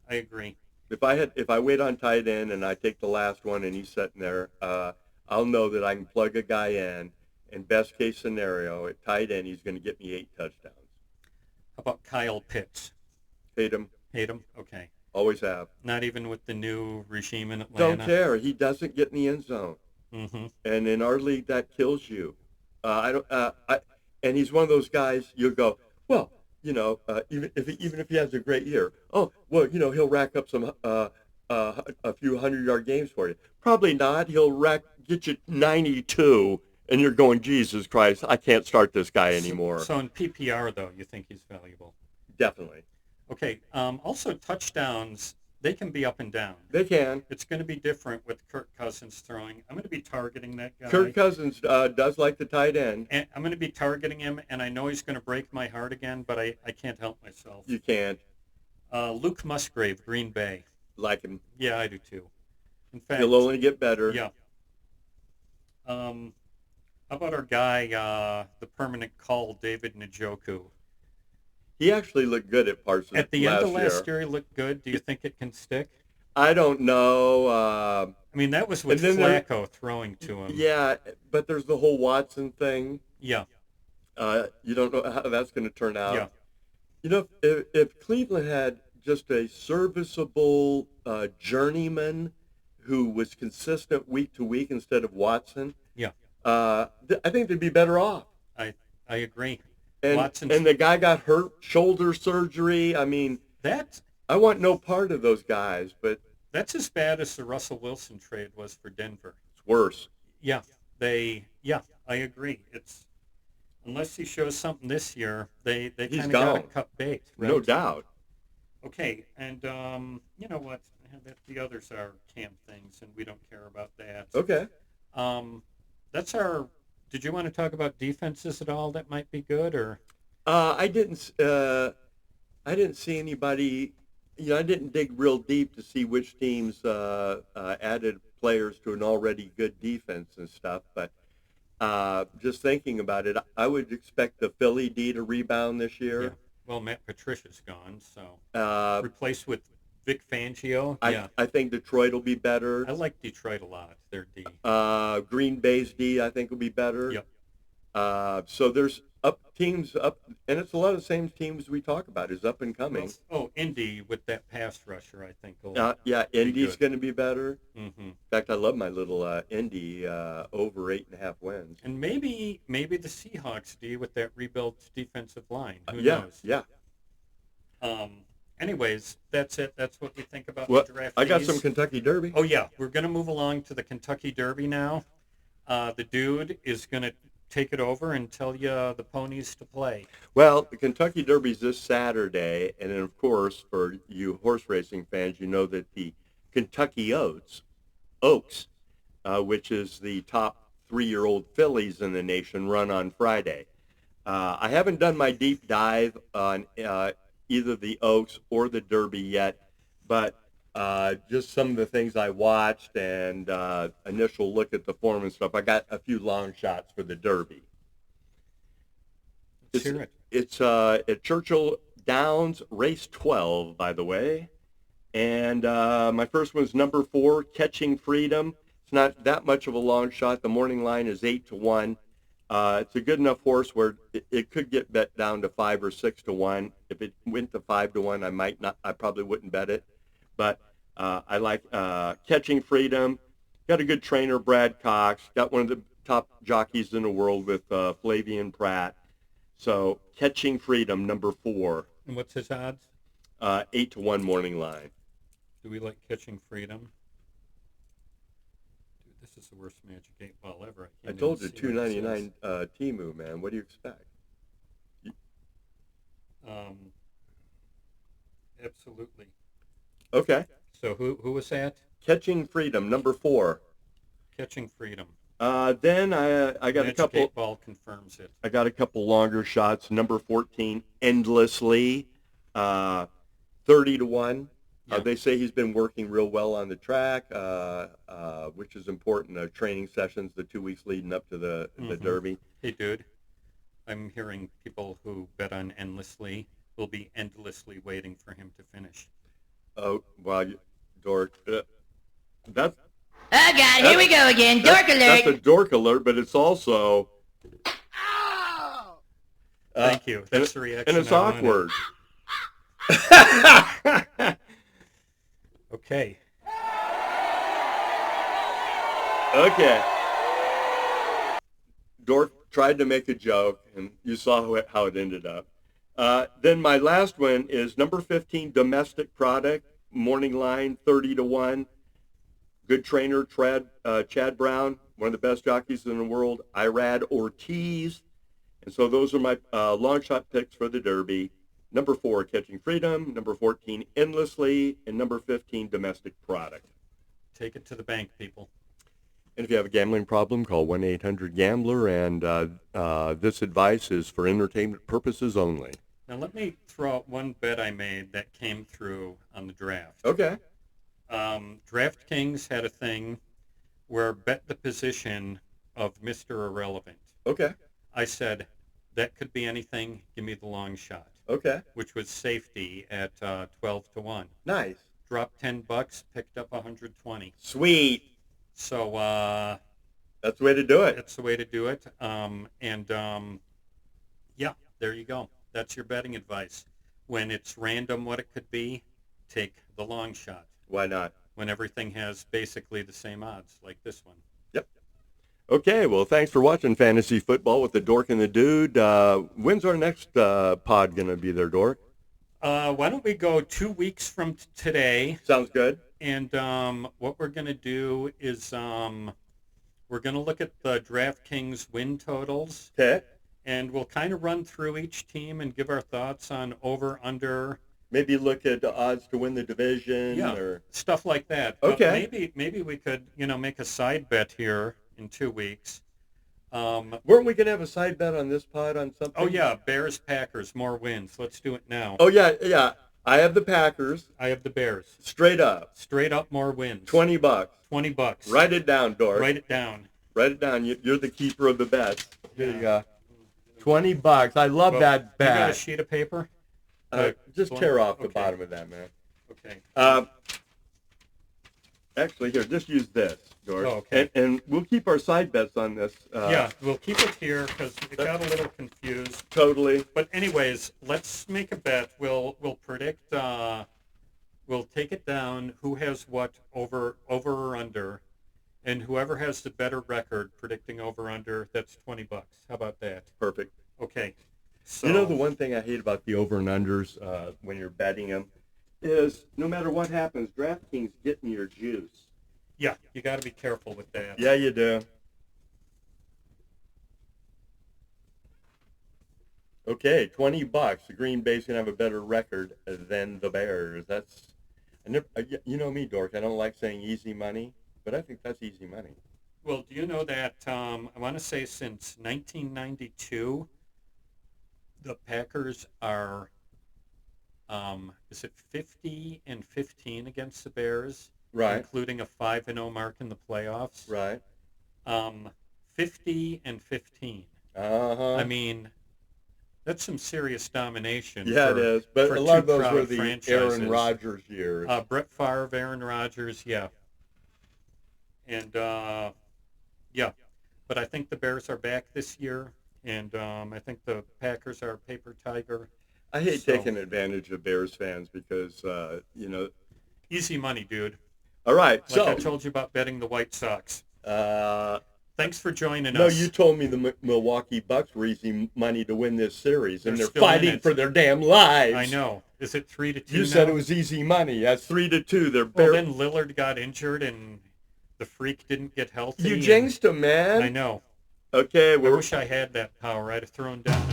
I agree. If I wait on tight end and I take the last one and he's sitting there, I'll know that I can plug a guy in. And best case scenario, at tight end, he's going to get me 8 touchdowns. How about Kyle Pitts? Hate him. Hate him? Okay. Always have. Not even with the new regime in Don't Atlanta? care. He doesn't get in the end zone. Mm-hmm. And in our league, that kills you. I don't. And he's one of those guys. You'll go, well, even if he has a great year, oh, well, he'll rack up some a few 100-yard games for you. Probably not. He'll get you 92, and you're going, Jesus Christ, I can't start this guy anymore. So in PPR, though, you think he's valuable? Definitely. Okay. Also, touchdowns, they can be up and down. They can. It's going to be different with Kirk Cousins throwing. I'm going to be targeting that guy. Kirk Cousins does like the tight end. And I'm going to be targeting him, and I know he's going to break my heart again, but I can't help myself. You can't. Luke Musgrave, Green Bay. Like him. Yeah, I do too. In fact, He'll only get better. yeah. How about our guy, the permanent call, David Njoku? He actually looked good at parts of At the end of last last year, he looked good. Do you think it can stick? I don't know. I mean, that was with and then Flacco throwing to him. Yeah, but there's the whole Watson thing. Yeah, You don't know how that's going to turn out. yeah. If Cleveland had just a serviceable journeyman who was consistent week to week instead of Watson, Yeah. I think they'd be better off. I agree. And Watson's, and the guy got hurt, shoulder surgery. I mean, that I want no part of those guys, but that's as bad as the Russell Wilson trade was for Denver. it's worse. Yeah, I agree. It's unless he shows something this year, they He's kind of got to gone. cut bait. Right? No doubt. Okay, and you know what? The others are camp things, and we don't care about that. Okay. That's our. Did you want to talk about defenses at all that might be good, or? I didn't. I didn't see anybody. I didn't dig real deep to see which teams added players to an already good defense and stuff. But just thinking about it, I would expect the Philly D to rebound this Yeah. year. Well, Matt Patricia's gone, so replaced with Vic Fangio. Yeah, I think Detroit will be better. I like Detroit a lot. Their D. Green Bay's D, I think, will be better. Yep. So there's teams up, and it's a lot of the same teams we talk about is up and coming. Oh, Indy with that pass rusher, I think. Yeah, Indy's going to be better. Mm-hmm. In fact, I love my little Indy over 8.5 wins. And maybe the Seahawks D with that rebuilt defensive line. Who Yeah, knows? yeah. Anyways, that's it. That's what we think about Well, the draft. I got some Kentucky Derby. Oh yeah, we're gonna move along to the Kentucky Derby now. The dude is gonna take it over and tell you the ponies to play. Well, the Kentucky Derby's this Saturday, and then of course, for you horse racing fans, you know that the Kentucky Oaks, which is the top 3-year-old fillies in the nation, run on Friday. I haven't done my deep dive on either the Oaks or the Derby yet, but just some of the things I watched and initial look at the form and stuff. I got a few long shots for the Derby. Let's hear it. It's at Churchill Downs, race 12, by the way. And my first one's number 4, Catching Freedom. It's not that much of a long shot. The morning line is 8-1. It's a good enough horse where it could get bet down to 5 or 6-1. If it went to 5-1, I probably wouldn't bet it. But I like Catching Freedom. Got a good trainer, Brad Cox. Got one of the top jockeys in the world with Flavian Pratt. So Catching Freedom, number 4. And what's his odds? 8-1 morning line. Do we like Catching Freedom? Dude, this is the worst Magic 8 Ball ever. I told you, $2.99 Temu, man. What do you expect? Absolutely. Okay. So who was that? Catching Freedom, number 4. Catching Freedom. Then I got Magic a couple. 8 Ball confirms it. I got a couple longer shots. Number 14, Endlessly, 30-1. Yeah. They say he's been working real well on the track, which is important. Training sessions, the 2 weeks leading up to the Derby. Hey, dude, I'm hearing people who bet on endlessly will be endlessly waiting for him to finish. Oh, well, Dork. That's Oh God, here we go again. Dork alert. That's a dork alert, but it's also. Thank you. That's the reaction. And it's I wanted. awkward. Okay. Okay. Dork tried to make a joke, and you saw how it ended up. Then my last one is number 15, domestic product, morning line, 30-1. Good trainer, Chad Brown, one of the best jockeys in the world. Irad Ortiz. And so those are my long shot picks for the Derby. Number 4, Catching Freedom. Number 14, Endlessly. And number 15, Domestic Product. Take it to the bank, people. And if you have a gambling problem, call 1-800-GAMBLER. And this advice is for entertainment purposes only. Now let me throw out one bet I made that came through on the draft. Okay. DraftKings had a thing where bet the position of Mr. Irrelevant. Okay. I said, that could be anything, give me the long shot. Okay. Which was safety at 12-1. Nice. Dropped $10, picked up 120. Sweet. So that's the way to do it. That's the way to do it. Yeah, there you go. That's your betting advice. When it's random what it could be, take the long shot. Why not? When everything has basically the same odds, like this one. Yep. Okay, well, thanks for watching Fantasy Football with the Dork and the Dude. When's our next pod going to be there, Dork? Why don't we go 2 weeks from today? Sounds good. And what we're going to do is we're going to look at the DraftKings win totals. Okay. And we'll kind of run through each team and give our thoughts on over, under. Maybe look at the odds to win the division. Yeah, or stuff like that. Okay. But maybe we could, make a side bet here in 2 weeks. Weren't we going to have a side bet on this pod on something? Oh, yeah, Bears, Packers, more wins. Let's do it now. Oh, yeah. I have the Packers. I have the Bears. Straight up. Straight up, more wins. $20. $20. Write it down, Dork. Write it down. Write it down. You're the keeper of the bets. Here you go. $20. I love that bet. You got a sheet of paper? Just tear off the bottom of that, man. Okay. Actually, here, just use this, Dork. Oh, okay. And we'll keep our side bets on this. Yeah, we'll keep it here because it got a little confused. Totally. But anyways, let's make a bet. We'll predict. We'll take it down. Who has what over or under, and whoever has the better record predicting over under, that's $20. How about that? Perfect. Okay. So You know the one thing I hate about the over and unders when you're betting them is no matter what happens, DraftKings getting your juice. Yeah, you got to be careful with that. Yeah, you do. Okay, $20. The Green Bay's gonna have a better record than the Bears. You know me, Dork. I don't like saying easy money, but I think that's easy money. Well, do you know that I want to say since 1992, the Packers are, is it 50-15 against the Bears? Right. Including a 5-0 mark in the playoffs. Right. 50-15. Uh-huh. I mean, that's some serious domination. Yeah, it is. But for a lot two of those proud were the franchises. Aaron Rodgers years. Brett Favre, Aaron Rodgers, yeah. And, yeah. But I think the Bears are back this year, and I think the Packers are a paper tiger. I hate taking advantage of Bears fans because, Easy money, dude. All right, Like I told you about betting the White Sox. Thanks for joining us. No, you told me the Milwaukee Bucks were easy money to win this series, and They're they're still in fighting it. for their damn lives. I know. Is it 3-2 You now? said it was easy money. That's 3-2. They're Well, then Lillard got injured, and the freak didn't get healthy. You jinxed him, man. I know. Okay, I we're wish I had that power. I'd have thrown down.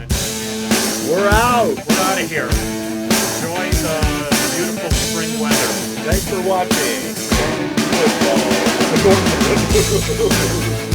we're out. We're out of here. Enjoy the beautiful spring weather. Thanks for watching. Football.